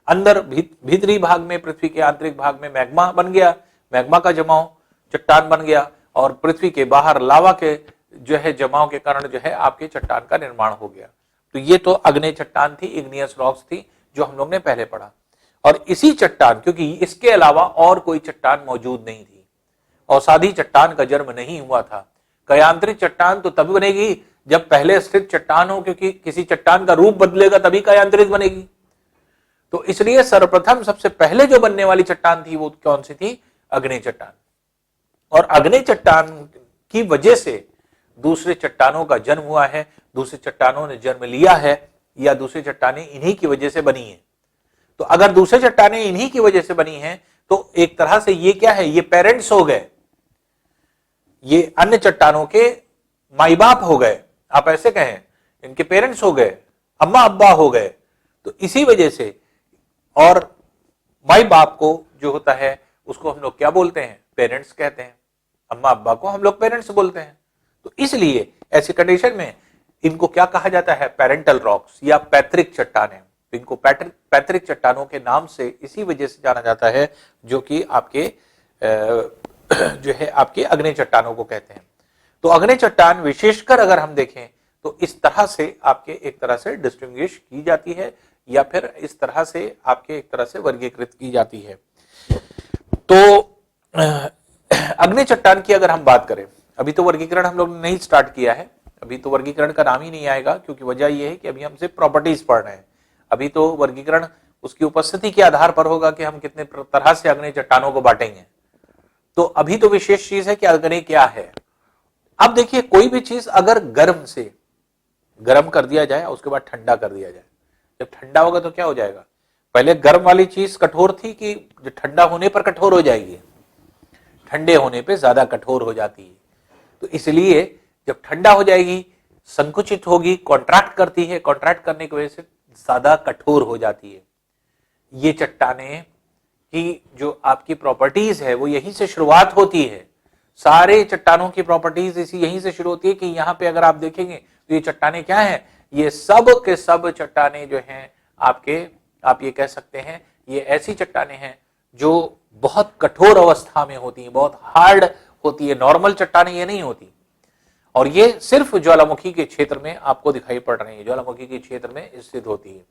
अंदर भीतरी भाग में, पृथ्वी के आंतरिक भाग में मैग्मा बन गया, मैग्मा का जमाव चट्टान बन गया, और पृथ्वी के बाहर लावा के जो है जमाव के कारण जो है आपके चट्टान का निर्माण हो गया। तो ये तो अग्नि चट्टान थी, इग्नियस रॉक्स थी, जो हम लोग ने पहले पढ़ा। और इसी चट्टान, क्योंकि इसके अलावा और कोई चट्टान मौजूद नहीं थी, औसादी चट्टान का जन्म नहीं हुआ था। कयांतरिक चट्टान तो तभी बनेगी जब पहले स्थित चट्टान हो, क्योंकि किसी चट्टान का रूप बदलेगा तभी कयांतरित बनेगी। तो इसलिए सर्वप्रथम सबसे पहले जो बनने वाली चट्टान थी वो कौन सी थी? अग्नि चट्टान। और अग्नि चट्टान की वजह से दूसरे चट्टानों का जन्म हुआ है, दूसरे चट्टानों ने जन्म लिया है, या दूसरी चट्टानें इन्हीं की वजह से बनी है। तो अगर दूसरे चट्टानें इन्हीं की वजह से बनी हैं तो एक तरह से ये क्या है? ये पेरेंट्स हो गए, ये अन्य चट्टानों के माई बाप हो गए, आप ऐसे कहें, इनके पेरेंट्स हो गए, अम्मा अब्बा हो गए। तो इसी वजह से, और माई बाप को जो होता है उसको हम लोग क्या बोलते हैं? पेरेंट्स कहते हैं। अम्मा अब्बा को हम लोग पेरेंट्स बोलते हैं। तो इसलिए ऐसी कंडीशन में इनको क्या कहा जाता है? पेरेंटल रॉक्स या पैतृक चट्टानें। इनको पैतृक चट्टानों के नाम से इसी वजह से जाना जाता है, जो कि आपके जो है आपके अग्नि चट्टानों को कहते हैं। तो अग्नि चट्टान विशेषकर अगर हम देखें तो इस तरह से आपके एक तरह से डिस्टिंग्विश की जाती है, या फिर इस तरह से आपके एक तरह से वर्गीकृत की जाती है। तो अग्नि चट्टान की अगर हम बात करें, अभी तो वर्गीकरण हम लोग ने नहीं स्टार्ट किया है, अभी तो वर्गीकरण का नाम ही नहीं आएगा, क्योंकि वजह यह है कि अभी हम सिर्फ प्रॉपर्टीज पढ़ रहे हैं। अभी तो वर्गीकरण उसकी उपस्थिति के आधार पर होगा कि हम कितने तरह से अग्नि चट्टानों को बांटेंगे। तो अभी तो विशेष चीज है कि अग्नि क्या है। अब देखिए, कोई भी चीज अगर गर्म से गर्म कर दिया जाए, उसके बाद ठंडा कर दिया जाए, जब ठंडा होगा तो क्या हो जाएगा? पहले गर्म वाली चीज कठोर थी कि जो ठंडा होने पर कठोर हो जाएगी? ठंडे होने पे ज्यादा कठोर हो जाती है। तो इसलिए जब ठंडा हो जाएगी, संकुचित होगी, कॉन्ट्रैक्ट करती है, कॉन्ट्रैक्ट करने की वजह से ज्यादा कठोर हो जाती है। ये चट्टानें की जो आपकी प्रॉपर्टीज है वो यहीं से शुरुआत होती है। सारे चट्टानों की प्रॉपर्टीज इसी यहीं से शुरू होती है कि यहाँ पे अगर आप देखेंगे तो ये चट्टानें क्या है? ये सब के सब चट्टानें जो हैं आपके, आप ये कह सकते हैं, ये ऐसी चट्टानें हैं जो बहुत कठोर अवस्था में होती हैं, बहुत हार्ड होती है। नॉर्मल चट्टानें ये नहीं होती, और ये सिर्फ ज्वालामुखी के क्षेत्र में आपको दिखाई पड़ रही है, ज्वालामुखी के क्षेत्र में स्थित होती है।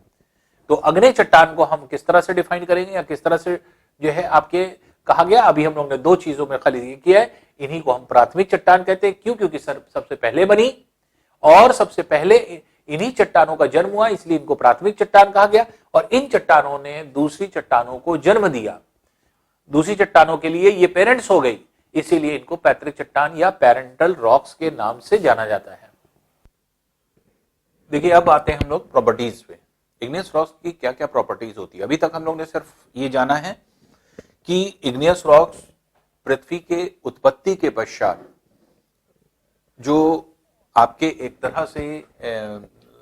तो अग्नि चट्टान को हम किस तरह से डिफाइन करेंगे, या किस तरह से जो है आपके कहा गया? अभी हम लोग ने दो चीजों में खाली किया है, इन्हीं को हम प्राथमिक चट्टान कहते हैं। क्यों? क्योंकि सबसे पहले बनी और सबसे पहले इन्हीं चट्टानों का जन्म हुआ, इसलिए इनको प्राथमिक चट्टान कहा गया। और इन चट्टानों ने दूसरी चट्टानों को जन्म दिया, दूसरी चट्टानों के लिए ये पेरेंट्स हो गई, इसीलिए इनको पैतृक चट्टान या पेरेंटल रॉक्स के नाम से जाना जाता है। देखिए, अब आते हैं हम लोग प्रॉपर्टीज पे। इग्नियस रॉक्स की क्या क्या प्रॉपर्टीज होती है। अभी तक हम लोग ने सिर्फ ये जाना है कि इग्नियस रॉक्स पृथ्वी के उत्पत्ति के पश्चात जो आपके एक तरह से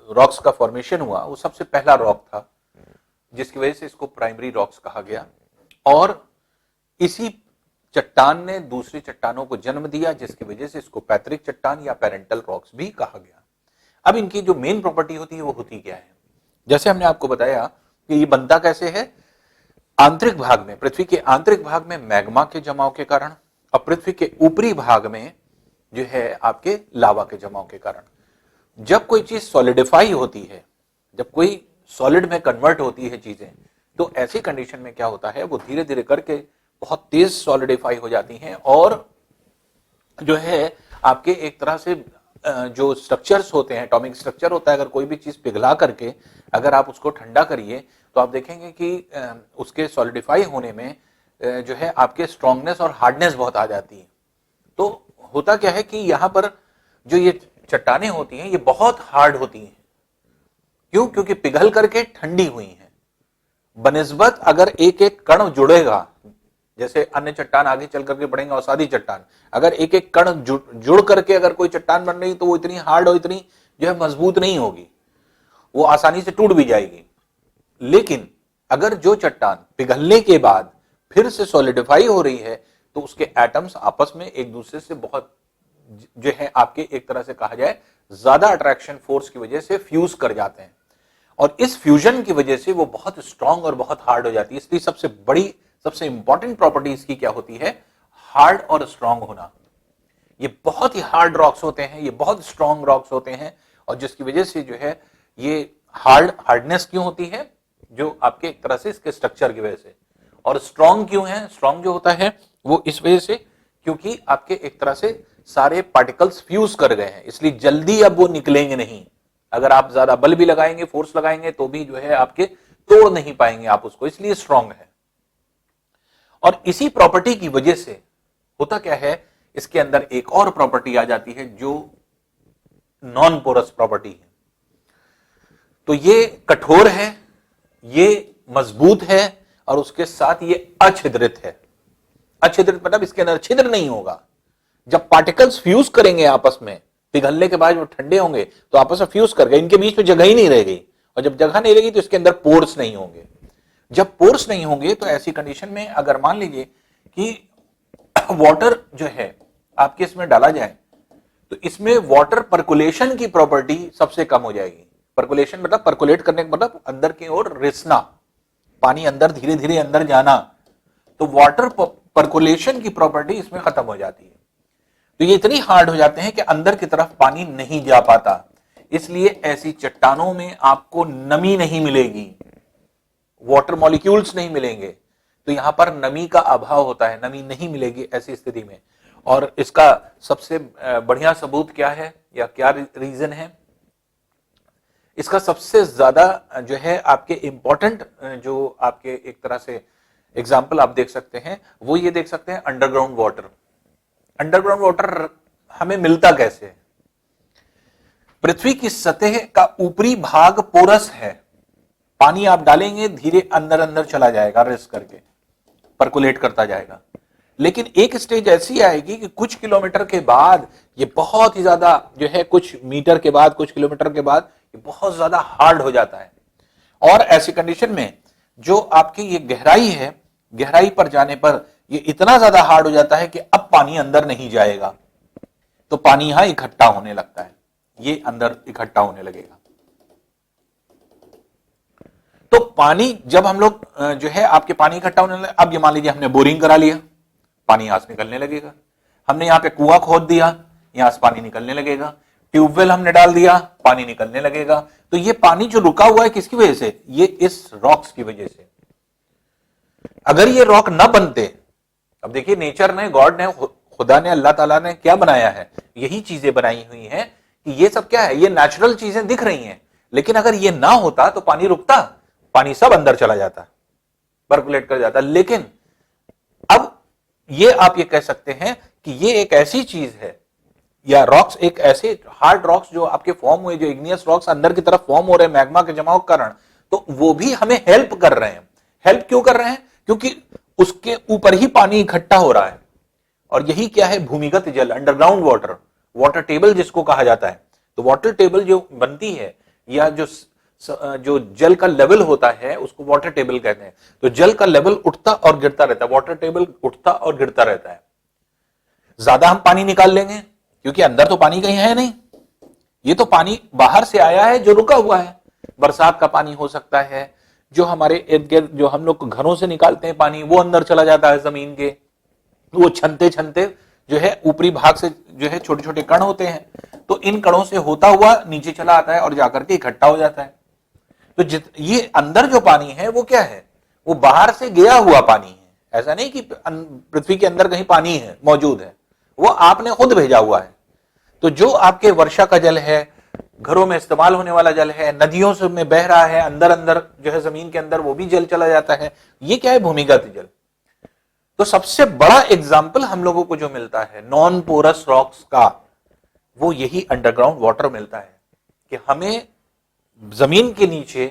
रॉक्स का फॉर्मेशन हुआ, वो सबसे पहला रॉक था, जिसकी वजह से इसको प्राइमरी रॉक्स कहा गया। और इसी चट्टान ने दूसरी चट्टानों को जन्म दिया, जिसकी वजह से इसको पैतृक चट्टान या पेरेंटल रॉक्स भी कहा गया। अब इनकी जो मेन प्रॉपर्टी होती है वो होती क्या है? जैसे हमने आपको बताया कि ये बनता कैसे है। आंतरिक भाग में, पृथ्वी के आंतरिक भाग में मैग्मा के जमाव के कारण और पृथ्वी के ऊपरी भाग में जो है आपके लावा के जमाव के कारण। जब कोई चीज सॉलिडिफाई होती है, जब कोई सॉलिड में कन्वर्ट होती है चीजें, तो ऐसी कंडीशन में क्या होता है, वो धीरे धीरे करके बहुत तेज सॉलिडिफाई हो जाती हैं और जो है आपके एक तरह से जो स्ट्रक्चर्स होते हैं, एटॉमिक स्ट्रक्चर होता है, अगर कोई भी चीज पिघला करके अगर आप उसको ठंडा करिए तो आप देखेंगे कि उसके सॉलिडिफाई होने में जो है आपके स्ट्रांगनेस और हार्डनेस बहुत आ जाती है। तो होता क्या है कि यहां पर जो ये चट्टानें होती हैं ये बहुत हार्ड होती हैं। क्यों? क्योंकि पिघल करके ठंडी हुई हैं। बनिस्बत अगर एक एक कण जुड़ेगा, जैसे अन्य चट्टान आगे चल करके बढ़ेंगे अवसादी चट्टान, अगर एक एक कण जुड़ करके अगर कोई चट्टान बन रही तो वो इतनी हार्ड और इतनी जो है मजबूत नहीं होगी, वो आसानी से टूट भी जाएगी। लेकिन अगर जो चट्टान पिघलने के बाद फिर से सॉलिडिफाई हो रही है तो उसके एटम्स आपस में एक दूसरे से बहुत जो है आपके एक तरह से कहा जाए ज्यादा अट्रैक्शन फोर्स की वजह से फ्यूज कर जाते हैं और इस फ्यूजन की वजह से वो बहुत स्ट्रांग और बहुत हार्ड हो जाती है। इसलिए सबसे बड़ी, सबसे इंपॉर्टेंट प्रॉपर्टी इसकी क्या होती है, हार्ड और स्ट्रांग होना। ये बहुत ही हार्ड रॉक्स होते हैं, ये बहुत स्ट्रांग रॉक्स होते हैं और जिसकी वजह से जो है ये हार्डनेस क्यों होती है, जो आपके एक तरह से इसके स्ट्रक्चर की वजह से। और स्ट्रांग क्यों है, स्ट्रांग जो होता है वो इस वजह से क्योंकि आपके एक तरह से सारे पार्टिकल्स फ्यूज कर गए हैं, इसलिए जल्दी अब वो निकलेंगे नहीं। अगर आप ज्यादा बल भी लगाएंगे, फोर्स लगाएंगे तो भी जो है आपके तोड़ नहीं पाएंगे आप उसको, इसलिए स्ट्रांग है। और इसी प्रॉपर्टी की वजह से होता क्या है, इसके अंदर एक और प्रॉपर्टी आ जाती है जो नॉन पोरस प्रॉपर्टी है। तो ये कठोर है, ये मजबूत है और उसके साथ ये अछिद्रित है। अछिद्रित मतलब इसके अंदर छिद्र नहीं होगा। जब पार्टिकल्स फ्यूज करेंगे आपस में, पिघलने के बाद वो ठंडे होंगे तो आपस में फ्यूज कर गए, इनके बीच में जगह ही नहीं रह गई और जब जगह नहीं रहेगी तो इसके अंदर पोर्स नहीं होंगे। जब पोर्स नहीं होंगे तो ऐसी कंडीशन में अगर मान लीजिए कि वाटर जो है आपके इसमें डाला जाए तो इसमें वाटर पर्कुलेशन की प्रॉपर्टी सबसे कम हो जाएगी। पर्कुलेशन मतलब पर्कुलेट करने का मतलब अंदर की ओर रिसना, पानी अंदर धीरे धीरे अंदर जाना, तो वाटर पर्कुलेशन की प्रॉपर्टी इसमें खत्म हो जाती है। तो ये इतनी हार्ड हो जाते हैं कि अंदर की तरफ पानी नहीं जा पाता, इसलिए ऐसी चट्टानों में आपको नमी नहीं मिलेगी, वाटर मॉलिक्यूल्स नहीं मिलेंगे। तो यहां पर नमी का अभाव होता है, नमी नहीं मिलेगी ऐसी स्थिति में। और इसका सबसे बढ़िया सबूत क्या है या क्या रीजन है, इसका सबसे ज्यादा जो है आपके इंपॉर्टेंट जो आपके एक तरह से एग्जाम्पल आप देख सकते हैं वो ये देख सकते हैं अंडरग्राउंड वाटर। अंडरग्राउंड वाटर हमें मिलता कैसे है? पृथ्वी की सतह का ऊपरी भाग पोरस है, पानी आप डालेंगे धीरे अंदर अंदर चला जाएगा, रेस करके पर्कुलेट करता जाएगा। लेकिन एक स्टेज ऐसी आएगी कि कुछ किलोमीटर के बाद ये बहुत ही ज्यादा जो है, कुछ मीटर के बाद, कुछ किलोमीटर के बाद ये बहुत ज्यादा हार्ड हो जाता है। और ऐसी कंडीशन में जो आपकी ये गहराई है, गहराई पर जाने पर ये इतना ज्यादा हार्ड हो जाता है कि अब पानी अंदर नहीं जाएगा, तो पानी यहां इकट्ठा होने लगता है, ये अंदर इकट्ठा होने लगेगा। तो पानी जब हम लोग जो है आपके पानी इकट्ठा होने लगे, अब ये मान लीजिए हमने बोरिंग करा लिया, पानी यहां से निकलने लगेगा। हमने यहां पे कुआं खोद दिया, यहां से पानी निकलने लगेगा। ट्यूबवेल हमने डाल दिया, पानी निकलने लगेगा। तो ये पानी जो रुका हुआ है किसकी वजह से? ये इस रॉक्स की वजह से। अगर ये रॉक न बनते, अब देखिए नेचर ने, गॉड ने, खुदा ने, अल्लाह ताला ने क्या बनाया है, यही चीजें बनाई हुई हैं कि ये सब क्या है, ये नेचुरल चीजें दिख रही हैं। लेकिन अगर ये ना होता तो पानी रुकता, पानी सब अंदर चला जाता, पर्कुलेट कर जाता। लेकिन अब ये आप ये कह सकते हैं कि ये एक ऐसी चीज है, या रॉक्स एक ऐसे हार्ड रॉक्स जो आपके फॉर्म हुए, जो इग्नियस रॉक्स अंदर की तरफ फॉर्म हो रहे हैं मैग्मा के जमाव के कारण, तो वो भी हमें हेल्प कर रहे हैं। हेल्प क्यों कर रहे हैं? क्योंकि उसके ऊपर ही पानी इकट्ठा हो रहा है। और यही क्या है, भूमिगत जल, अंडरग्राउंड वाटर, वाटर टेबल जिसको कहा जाता है। तो वाटर टेबल जो बनती है, या जो जल का लेवल होता है उसको वाटर टेबल कहते हैं। तो जल का लेवल उठता और गिरता रहता है, वाटर टेबल उठता और गिरता रहता है। ज्यादा हम पानी निकाल लेंगे क्योंकि अंदर तो पानी कहीं है नहीं, ये तो पानी बाहर से आया है जो रुका हुआ है। बरसात का पानी हो सकता है, जो हमारे इर्द गिर्द जो हम लोग घरों से निकालते हैं पानी, वो अंदर चला जाता है जमीन के, वो छनते छनते जो है ऊपरी भाग से जो है छोटे छोटे कण होते हैं, तो इन कणों से होता हुआ नीचे चला आता है और जाकर के इकट्ठा हो जाता है। तो ये अंदर जो पानी है वो क्या है, वो बाहर से गया हुआ पानी है। ऐसा नहीं कि पृथ्वी के अंदर कहीं पानी है मौजूद है, वो आपने खुद भेजा हुआ है। तो जो आपके वर्षा का जल है, घरों में इस्तेमाल होने वाला जल है, नदियों से में बह रहा है अंदर अंदर जो है जमीन के अंदर, वो भी जल चला जाता है। ये क्या है, भूमिगत जल। तो सबसे बड़ा एग्जाम्पल हम लोगों को जो मिलता है नॉन पोरस रॉक्स का, वो यही अंडरग्राउंड वाटर मिलता है कि हमें जमीन के नीचे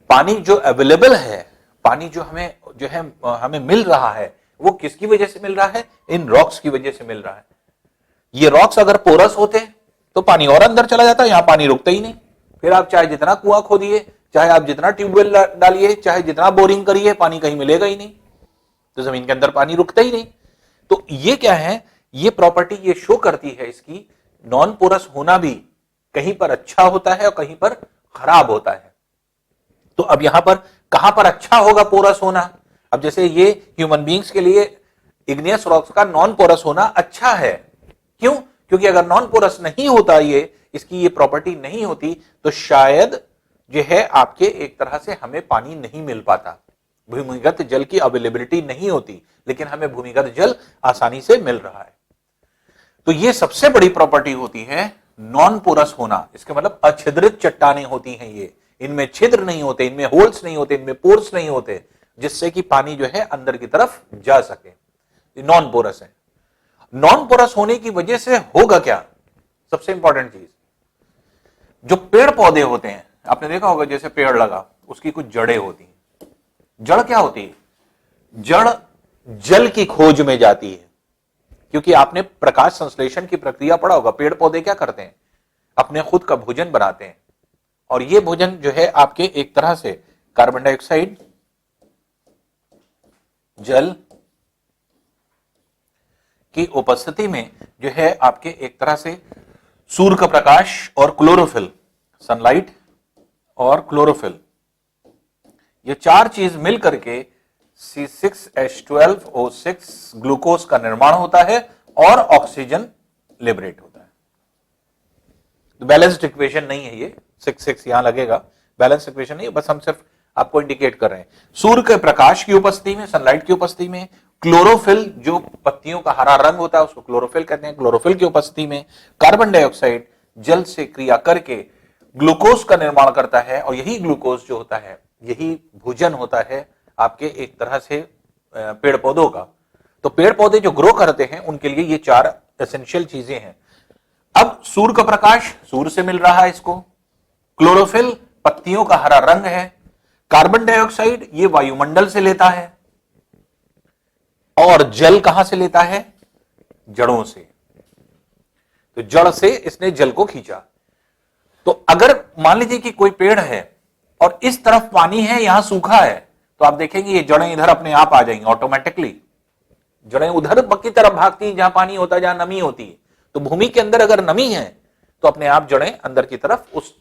पानी जो अवेलेबल है, पानी जो हमें मिल रहा है, वो किसकी वजह से मिल रहा है, इन रॉक्स की वजह से मिल रहा है। ये रॉक्स अगर पोरस होते तो पानी और अंदर चला जाता, यहां पानी रुकता ही नहीं। फिर आप चाहे जितना कुआं खोदिए, चाहे आप जितना ट्यूबवेल डालिए, चाहे जितना बोरिंग करिए, पानी कहीं मिलेगा ही नहीं। तो जमीन के अंदर पानी रुकता ही नहीं। तो ये क्या है, ये प्रॉपर्टी ये शो करती है इसकी, नॉन पोरस होना भी कहीं पर अच्छा होता है और कहीं पर खराब होता है। तो अब यहां पर कहां पर अच्छा होगा पोरस होना, अब जैसे ये ह्यूमन बींग्स के लिए इग्नियस रॉक्स का नॉन पोरस होना अच्छा है। क्यों? क्योंकि अगर नॉन पोरस नहीं होता, ये इसकी ये प्रॉपर्टी नहीं होती, तो शायद जो है आपके एक तरह से हमें पानी नहीं मिल पाता, भूमिगत जल की अवेलेबिलिटी नहीं होती, लेकिन हमें भूमिगत जल आसानी से मिल रहा है। तो ये सबसे बड़ी प्रॉपर्टी होती है नॉन पोरस होना। इसका मतलब अछिद्रित चट्टानें होती हैं ये, इनमें छिद्र नहीं होते, इनमें होल्स नहीं होते, इनमें पोर्स नहीं होते, जिससे कि पानी जो है अंदर की तरफ जा सके। नॉन पोरस है। नॉन पोरस होने की वजह से होगा क्या, सबसे इंपॉर्टेंट चीज, जो पेड़ पौधे होते हैं, आपने देखा होगा जैसे पेड़ लगा, उसकी कुछ जड़ें होती हैं। जड़ क्या होती है, जड़ जल की खोज में जाती है। क्योंकि आपने प्रकाश संश्लेषण की प्रक्रिया पढ़ा होगा, पेड़ पौधे क्या करते हैं, अपने खुद का भोजन बनाते हैं, और ये भोजन जो है आपके एक तरह से कार्बन डाइऑक्साइड, जल की उपस्थिति में जो है आपके एक तरह से सूर्य का प्रकाश और क्लोरोफिल, सनलाइट और क्लोरोफिल, ये चार चीज मिलकर के C6H12O6 ग्लूकोज का निर्माण होता है और ऑक्सीजन लिबरेट होता है। तो बैलेंस्ड इक्वेशन नहीं है ये, 6 यहां लगेगा, बैलेंस इक्वेशन नहीं है, बस हम सिर्फ आपको इंडिकेट कर रहे हैं। सूर्य के प्रकाश की उपस्थिति में, सनलाइट की उपस्थिति में, क्लोरोफिल जो पत्तियों का हरा रंग होता है उसको क्लोरोफिल कहते हैं, क्लोरोफिल की उपस्थिति में कार्बन डाइऑक्साइड जल से क्रिया करके ग्लूकोज का निर्माण करता है, और यही ग्लूकोज जो होता है, यही भोजन होता है आपके एक तरह से पेड़ पौधों का। तो पेड़ पौधे जो ग्रो करते हैं उनके लिए ये चार एसेंशियल चीजें हैं। अब सूर्य का प्रकाश सूर्य से मिल रहा है इसको, क्लोरोफिल पत्तियों का हरा रंग है, कार्बन डाइऑक्साइड ये वायुमंडल से लेता है, और जल कहां से लेता है, जड़ों से। तो जड़ से इसने जल को खींचा। तो अगर मान लीजिए कि कोई पेड़ है और इस तरफ पानी है, यहां सूखा है, तो आप देखेंगे ये जड़ें इधर अपने आप आ जाएंगी ऑटोमेटिकली, जड़ें उधर की तरफ भागती हैं जहां पानी होता है, जहां नमी होती है। तो भूमि के अंदर अगर नमी है तो अपने आप जड़ें अंदर की तरफ उस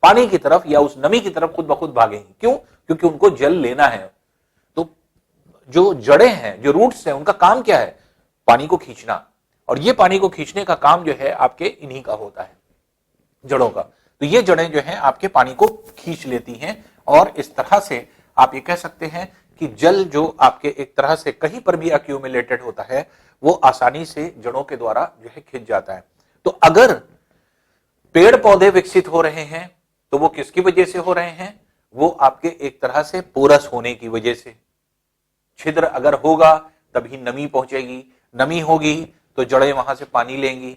पानी की तरफ या उस नमी की तरफ खुद ब खुद भागेंगी। क्यों? क्योंकि उनको जल लेना है। तो जो जड़ें हैं, जो रूट्स हैं, उनका काम क्या है, पानी को खींचना, और ये पानी को खींचने का काम जो है आपके इन्हीं का होता है, जड़ों का। तो ये जड़ें जो हैं आपके पानी को खींच लेती हैं, और इस तरह से आप ये कह सकते हैं कि जल जो आपके एक तरह से कहीं पर भी अक्यूमुलेटेड होता है वो आसानी से जड़ों के द्वारा जो है खिंच जाता है। तो अगर पेड़ पौधे विकसित हो रहे हैं तो वो किसकी वजह से हो रहे हैं, वो आपके एक तरह से पोरस होने की वजह से। छिद्र अगर होगा तभी नमी पहुंचेगी, नमी होगी तो जड़ें वहां से पानी लेंगी।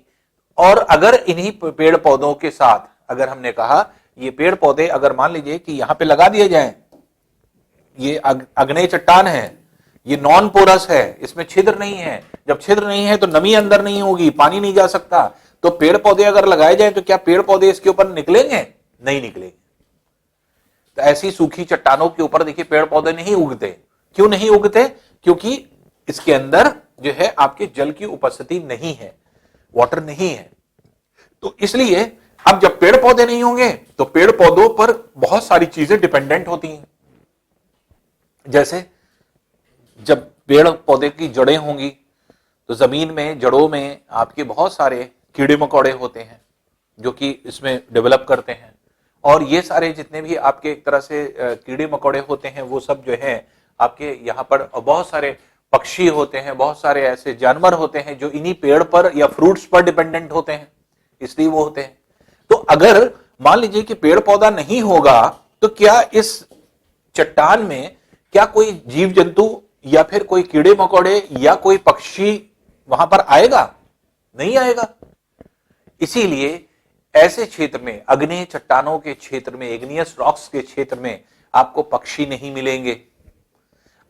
और अगर इन्हीं पेड़ पौधों के साथ, अगर हमने कहा ये पेड़ पौधे अगर मान लीजिए कि यहां पे लगा दिए जाएं, ये अग्नेय चट्टान है, ये नॉन पोरस है, इसमें छिद्र नहीं है, जब छिद्र नहीं है तो नमी अंदर नहीं होगी, पानी नहीं जा सकता। तो पेड़ पौधे अगर लगाए जाए तो क्या पेड़ पौधे इसके ऊपर निकलेंगे? नहीं निकलेंगे। तो ऐसी सूखी चट्टानों के ऊपर देखिए पेड़ पौधे नहीं उगते। क्यों नहीं उगते? क्योंकि इसके अंदर जो है आपके जल की उपस्थिति नहीं है, वाटर नहीं है। तो इसलिए अब जब पेड़ पौधे नहीं होंगे तो पेड़ पौधों पर बहुत सारी चीजें डिपेंडेंट होती हैं। जैसे जब पेड़ पौधे की जड़ें होंगी तो जमीन में जड़ों में आपके बहुत सारे कीड़े मकोड़े होते हैं जो कि इसमें डेवलप करते हैं, और ये सारे जितने भी आपके एक तरह से कीड़े मकोड़े होते हैं वो सब जो है आपके यहाँ पर बहुत सारे पक्षी होते हैं, बहुत सारे ऐसे जानवर होते हैं जो इन्हीं पेड़ पर या फ्रूट्स पर डिपेंडेंट होते हैं, इसलिए वो होते हैं। तो अगर मान लीजिए कि पेड़ पौधा नहीं होगा तो क्या इस चट्टान में क्या कोई जीव जंतु या फिर कोई कीड़े मकोड़े या कोई पक्षी वहां पर आएगा? नहीं आएगा। इसीलिए ऐसे क्षेत्र में, अग्नेय चट्टानों के क्षेत्र में, इग्नियस रॉक्स के क्षेत्र में आपको पक्षी नहीं मिलेंगे,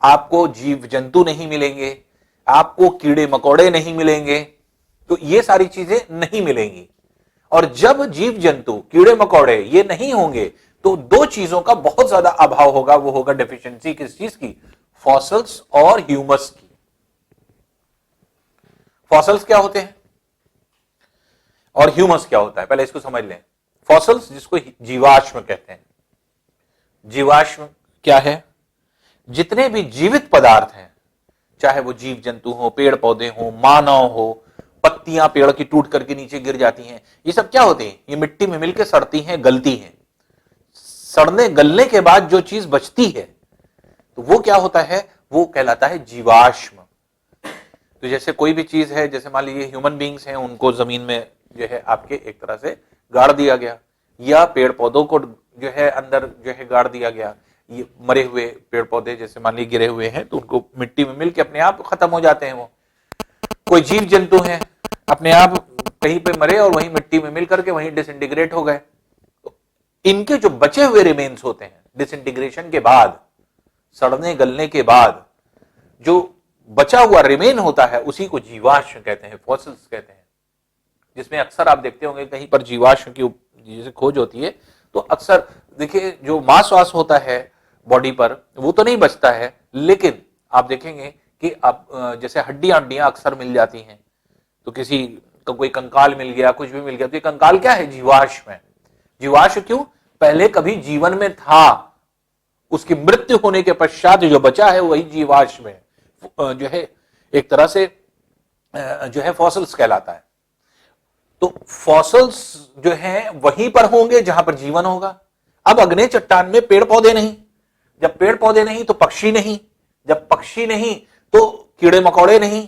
आपको जीव जंतु नहीं मिलेंगे, आपको कीड़े मकोड़े नहीं मिलेंगे, तो ये सारी चीजें नहीं मिलेंगी। और जब जीव जंतु कीड़े मकोड़े ये नहीं होंगे तो दो चीजों का बहुत ज्यादा अभाव होगा, वो होगा डेफिशिएंसी किस चीज की? फॉसल्स और ह्यूमस की। फॉसल्स क्या होते हैं और ह्यूमस क्या होता है, पहले इसको समझ लें। फॉसल्स जिसको जीवाश्म कहते हैं, जीवाश्म क्या है? जितने भी जीवित पदार्थ हैं, चाहे वो जीव जंतु हो, पेड़ पौधे हो, मानव हो, पत्तियां पेड़ की टूट करके नीचे गिर जाती हैं, ये सब क्या होते हैं? ये मिट्टी में मिलकर सड़ती हैं, गलती हैं। सड़ने गलने के बाद जो चीज बचती है तो वो क्या होता है? वो कहलाता है जीवाश्म। तो जैसे कोई भी चीज है, जैसे मान लीजिए ह्यूमन बींग्स हैं, उनको जमीन में जो है आपके एक तरह से गाड़ दिया गया, या पेड़ पौधों को जो है अंदर जो है गाड़ दिया गया। ये मरे हुए पेड़ पौधे जैसे मान लीजिए गिरे हुए हैं तो उनको मिट्टी में मिलके अपने आप खत्म हो जाते हैं। वो कोई जीव जंतु हैं, अपने आप कहीं पे मरे और वहीं मिट्टी में मिल करके वहीं डिसइंटीग्रेट हो गए। तो इनके जो बचे हुए रिमेन्स होते हैं डिसइंटीग्रेशन के बाद, सड़ने गलने के बाद जो बचा हुआ रिमेन होता है उसी को जीवाश्म कहते हैं, फॉसिल्स कहते हैं। जिसमें अक्सर आप देखते होंगे कहीं पर जीवाश्म की जैसे खोज होती है तो अक्सर देखिए जो मांस वास होता है बॉडी पर वो तो नहीं बचता है, लेकिन आप देखेंगे कि आप जैसे हड्डियां अक्सर मिल जाती हैं, तो किसी का कोई कंकाल मिल गया, कुछ भी मिल गया, तो ये कंकाल क्या है? जीवाश्म है। जीवाश्म क्यों? पहले कभी जीवन में था, उसकी मृत्यु होने के पश्चात जो बचा है वही जीवाश्म है, जो है एक तरह से जो है फॉसिल्स कहलाता है। तो फॉसिल्स जो है वहीं पर होंगे जहां पर जीवन होगा। अब अग्नेय चट्टान में पेड़ पौधे नहीं, जब पेड़ पौधे नहीं तो पक्षी नहीं, जब पक्षी नहीं तो कीड़े मकोड़े नहीं,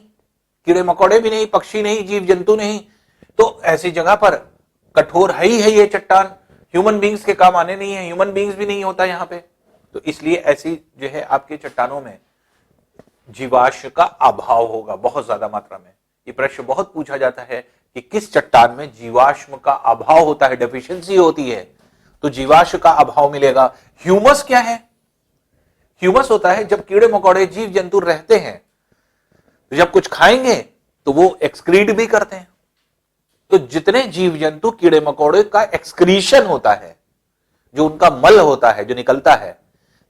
कीड़े मकोड़े भी नहीं, पक्षी नहीं, जीव जंतु नहीं, तो ऐसी जगह पर कठोर है ही है ये चट्टान, ह्यूमन बींग्स के काम आने नहीं है, ह्यूमन बींग्स भी नहीं होता यहां पे। तो इसलिए ऐसी जो है आपके चट्टानों में जीवाश्म का अभाव होगा बहुत ज्यादा मात्रा में। ये प्रश्न बहुत पूछा जाता है कि किस चट्टान में जीवाश्म का अभाव होता है, डेफिशिएंसी होती है, तो जीवाश्म का अभाव मिलेगा। ह्यूमस क्या है? ह्यूमस होता है जब कीड़े मकोड़े जीव जंतु रहते हैं तो जब कुछ खाएंगे तो वो एक्सक्रीट भी करते हैं। तो जितने जीव जंतु कीड़े मकोड़े का एक्सक्रीशन होता है, जो उनका मल होता है जो निकलता है,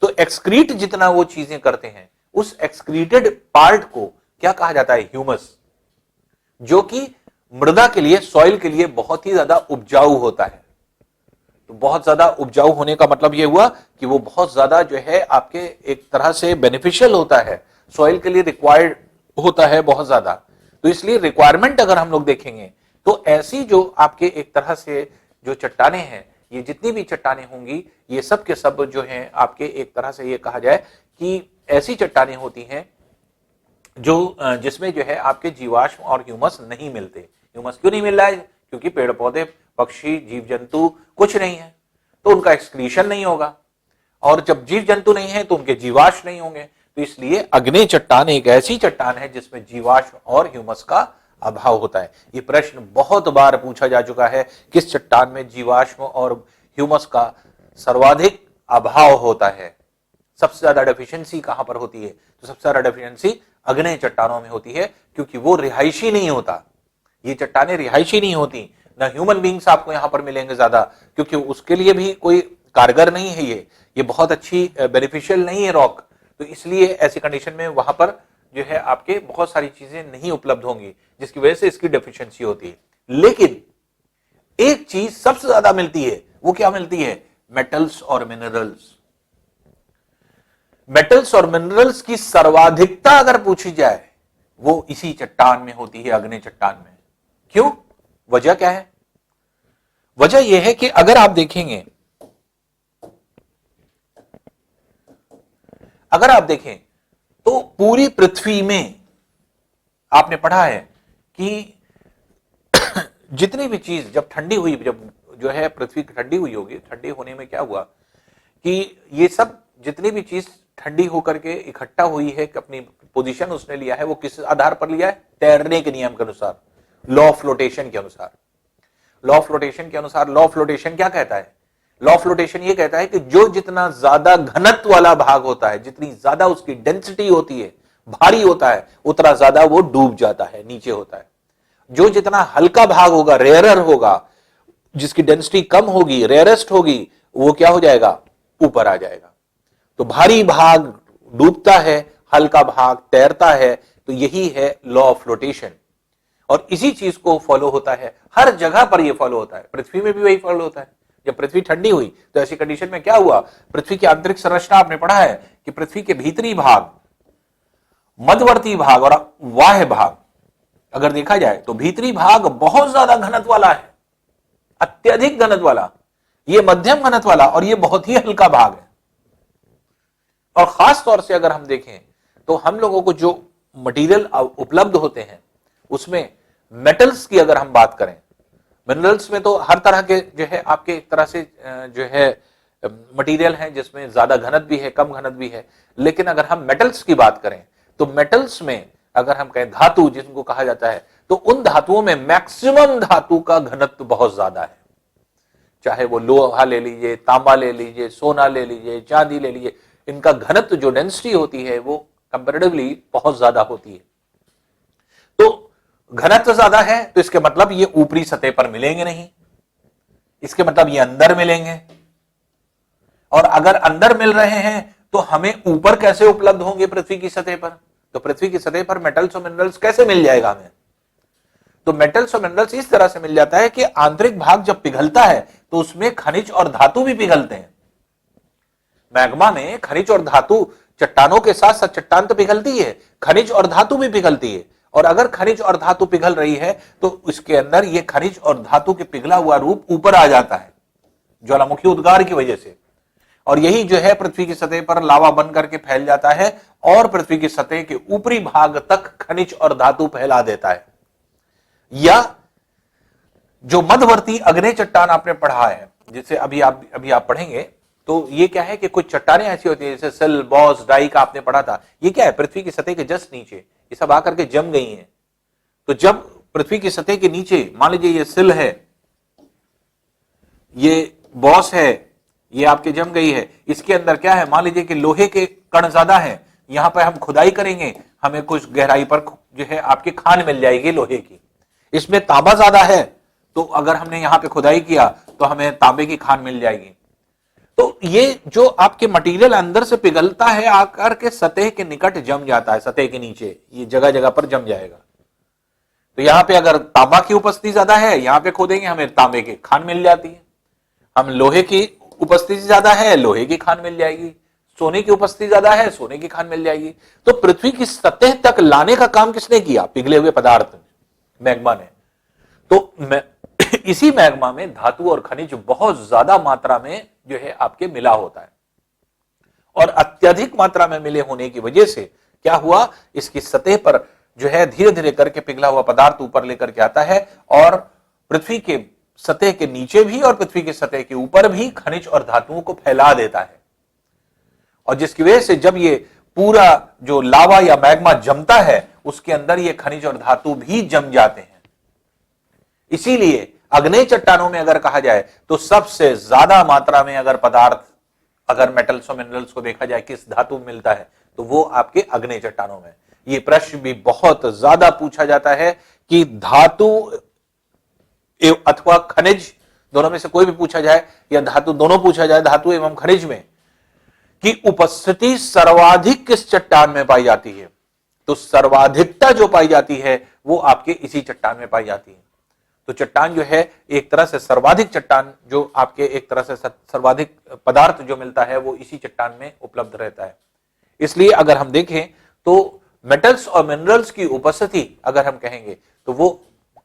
तो एक्सक्रीट जितना वो चीजें करते हैं उस एक्सक्रीटेड पार्ट को क्या कहा जाता है? ह्यूमस, जो कि मृदा के लिए, सॉइल के लिए बहुत ही ज्यादा उपजाऊ होता है। तो बहुत ज्यादा उपजाऊ होने का मतलब यह हुआ कि वो बहुत ज्यादा जो है आपके एक तरह से बेनिफिशियल होता है, सॉइल के लिए रिक्वायर्ड होता है बहुत ज्यादा। तो इसलिए रिक्वायरमेंट अगर हम लोग देखेंगे तो ऐसी जो आपके एक तरह से जो चट्टाने हैं, ये जितनी भी चट्टाने होंगी ये सब के सब जो हैं आपके एक तरह से ये कहा जाए कि ऐसी चट्टाने होती हैं जो जिसमें जो है आपके जीवाश्म और ह्यूमस नहीं मिलते। ह्यूमस क्यों नहीं मिल रहा है? क्योंकि पेड़ पौधे, पक्षी, जीव जंतु कुछ नहीं है, तो उनका एक्सक्रीशन नहीं होगा, और जब जीव जंतु नहीं है तो उनके जीवाश्म नहीं होंगे। तो इसलिए अग्नेय चट्टान एक ऐसी चट्टान है जिसमें जीवाश्म और ह्यूमस का अभाव होता है। ये प्रश्न बहुत बार पूछा जा चुका है, किस चट्टान में जीवाश्म और ह्यूमस का सर्वाधिक अभाव होता है, सबसे ज्यादा डेफिशिएंसी कहां पर होती है? तो सबसे ज्यादा डेफिशिएंसी अग्नेय चट्टानों में होती है, क्योंकि वो रिहायशी नहीं होता। ये चट्टानें रिहायशी नहीं होती, ना ह्यूमन बींग्स आपको यहां पर मिलेंगे ज्यादा, क्योंकि उसके लिए भी कोई कारगर नहीं है, ये बहुत अच्छी बेनिफिशियल नहीं है रॉक। तो इसलिए ऐसी कंडीशन में वहां पर जो है आपके बहुत सारी चीजें नहीं उपलब्ध होंगी, जिसकी वजह से इसकी डेफिशिएंसी होती है। लेकिन एक चीज सबसे ज्यादा मिलती है, वो क्या मिलती है? मेटल्स और मिनरल्स। मेटल्स और मिनरल्स की सर्वाधिकता अगर पूछी जाए वो इसी चट्टान में होती है, अग्नि चट्टान में। क्यों? वजह क्या है? वजह यह है कि अगर आप देखेंगे, अगर आप देखें तो पूरी पृथ्वी में आपने पढ़ा है कि जितनी भी चीज जब ठंडी हुई, जब जो है पृथ्वी ठंडी हुई होगी, ठंडी होने में क्या हुआ कि ये सब जितनी भी चीज ठंडी होकर के इकट्ठा हुई है, अपनी पोजीशन उसने लिया है, वो किस आधार पर लिया है? तैरने के नियम के अनुसार, लॉ ऑफ फ्लोटेशन के अनुसार। लॉ ऑफ फ्लोटेशन के अनुसार, लॉ ऑफ फ्लोटेशन क्या कहता है? लॉ ऑफ फ्लोटेशन ये कहता है कि जो जितना ज्यादा घनत्व वाला भाग होता है, जितनी ज्यादा उसकी डेंसिटी होती है, भारी होता है, उतना ज्यादा वो डूब जाता है, नीचे होता है। जो जितना हल्का भाग होगा, रेयरर होगा, जिसकी डेंसिटी कम होगी, रेयरेस्ट होगी, वो क्या हो जाएगा? ऊपर आ जाएगा। तो भारी भाग डूबता है, हल्का भाग तैरता है। तो यही है लॉ ऑफ फ्लोटेशन। और इसी चीज को फॉलो होता है हर जगह पर, यह फॉलो होता है। पृथ्वी में भी वही फॉलो होता है। जब पृथ्वी ठंडी हुई तो ऐसी कंडीशन में क्या हुआ? पृथ्वी की आंतरिक संरचना आपने पढ़ा है कि पृथ्वी के भीतरी भाग, मध्यवर्ती भाग और बाह्य भाग अगर देखा जाए तो भीतरी भाग बहुत ज्यादा घनत्व वाला है, अत्यधिक घनत्व वाला, ये मध्यम घनत्व वाला, और ये बहुत ही हल्का भाग है। और खास तौर से अगर हम देखें तो हम लोगों को जो मटेरियल उपलब्ध होते हैं उसमें मेटल्स की अगर हम बात करें, मिनरल्स में तो हर तरह के जो है आपके एक तरह से जो है मटेरियल हैं जिसमें ज्यादा घनत्व भी है, कम घनत्व भी है। लेकिन अगर हम मेटल्स की बात करें तो मेटल्स में अगर हम कहें धातु जिनको कहा जाता है, तो उन धातुओं में मैक्सिमम धातु का घनत्व बहुत ज्यादा है। चाहे वो लोहा ले लीजिए, तांबा ले लीजिए, सोना ले लीजिए, चांदी ले लीजिए, इनका घनत्व जो डेंसिटी होती है वो कंपैरेटिवली बहुत ज्यादा होती है। तो घनत्व ज्यादा है तो इसके मतलब ये ऊपरी सतह पर मिलेंगे नहीं, इसके मतलब ये अंदर मिलेंगे। और अगर अंदर मिल रहे हैं तो हमें ऊपर कैसे उपलब्ध होंगे पृथ्वी की सतह पर? तो पृथ्वी की सतह पर मेटल्स और मिनरल्स कैसे मिल जाएगा हमें? तो मेटल्स और मिनरल्स इस तरह से मिल जाता है कि आंतरिक भाग जब पिघलता है तो उसमें खनिज और धातु भी पिघलते हैं। मैग्मा में खनिज और धातु, चट्टानों के साथ साथ चट्टान तो पिघलती है, खनिज और धातु भी पिघलती है। और अगर खनिज और धातु पिघल रही है तो इसके अंदर ये खनिज और धातु के पिघला हुआ रूप ऊपर आ जाता है ज्वालामुखी उद्गार की वजह से। और यही जो है पृथ्वी की सतह पर लावा बन करके फैल जाता है और पृथ्वी की सतह के ऊपरी भाग तक खनिज और धातु फैला देता है। या जो मध्यवर्ती अग्नि चट्टान आपने पढ़ा है, जिसे अभी आप पढ़ेंगे, तो ये क्या है कि कुछ चट्टानें ऐसी होती है जैसे सिल, बॉस, डाई का आपने पढ़ा था। ये क्या है? पृथ्वी की सतह के जस्ट नीचे ये सब आकर के जम गई हैं। तो जब पृथ्वी की सतह के नीचे मान लीजिए ये सिल है, ये बॉस है, ये आपके जम गई है, इसके अंदर क्या है? मान लीजिए कि लोहे के कण ज्यादा है, यहां पर हम खुदाई करेंगे, हमें कुछ गहराई पर जो है आपकी खान मिल जाएगी लोहे की। इसमें तांबा ज्यादा है तो अगर हमने यहां पे खुदाई किया तो हमें तांबे की खान मिल जाएगी। तो ये जो आपके मटेरियल अंदर से पिघलता है आकर के सतह के निकट जम जाता है, सतह के नीचे ये जगह जगह पर जम जाएगा। तो यहां पे अगर तांबा की उपस्थिति ज्यादा है, यहां पे खोदेंगे हमें तांबे की खान मिल जाती है। हम लोहे की उपस्थिति ज्यादा है, लोहे की खान मिल जाएगी। सोने की उपस्थिति ज्यादा है, सोने की खान मिल जाएगी। तो पृथ्वी की सतह तक लाने का काम किसने किया? पिघले हुए पदार्थ मैग्मा ने। तो इसी मैग्मा में धातु और खनिज बहुत ज्यादा मात्रा में जो है आपके मिला होता है। और अत्यधिक मात्रा में मिले होने की वजह से क्या हुआ? इसकी सतह पर जो है धीरे धीरे करके पिघला हुआ पदार्थ ऊपर लेकर के आता है और पृथ्वी के सतह के नीचे भी और पृथ्वी की सतह के ऊपर भी खनिज और धातुओं को फैला देता है। और जिसकी वजह से जब ये पूरा जो लावा या मैग्मा जमता है उसके अंदर ये खनिज और धातु भी जम जाते हैं। इसीलिए अग्नि चट्टानों में अगर कहा जाए तो सबसे ज्यादा मात्रा में अगर पदार्थ, अगर मेटल्स और मिनरल्स को देखा जाए किस धातु में मिलता है तो वो आपके अग्नि चट्टानों में। ये प्रश्न भी बहुत ज्यादा पूछा जाता है कि धातु अथवा खनिज दोनों में से कोई भी पूछा जाए या धातु, दोनों पूछा जाए, धातु एवं खनिज में की उपस्थिति सर्वाधिक किस चट्टान में पाई जाती है? तो सर्वाधिकता जो पाई जाती है वो आपके इसी चट्टान में पाई जाती है। तो चट्टान जो है एक तरह से सर्वाधिक चट्टान जो आपके एक तरह से सर्वाधिक पदार्थ जो मिलता है वो इसी चट्टान में उपलब्ध रहता है। इसलिए अगर हम देखें तो मेटल्स और मिनरल्स की उपस्थिति अगर हम कहेंगे तो वो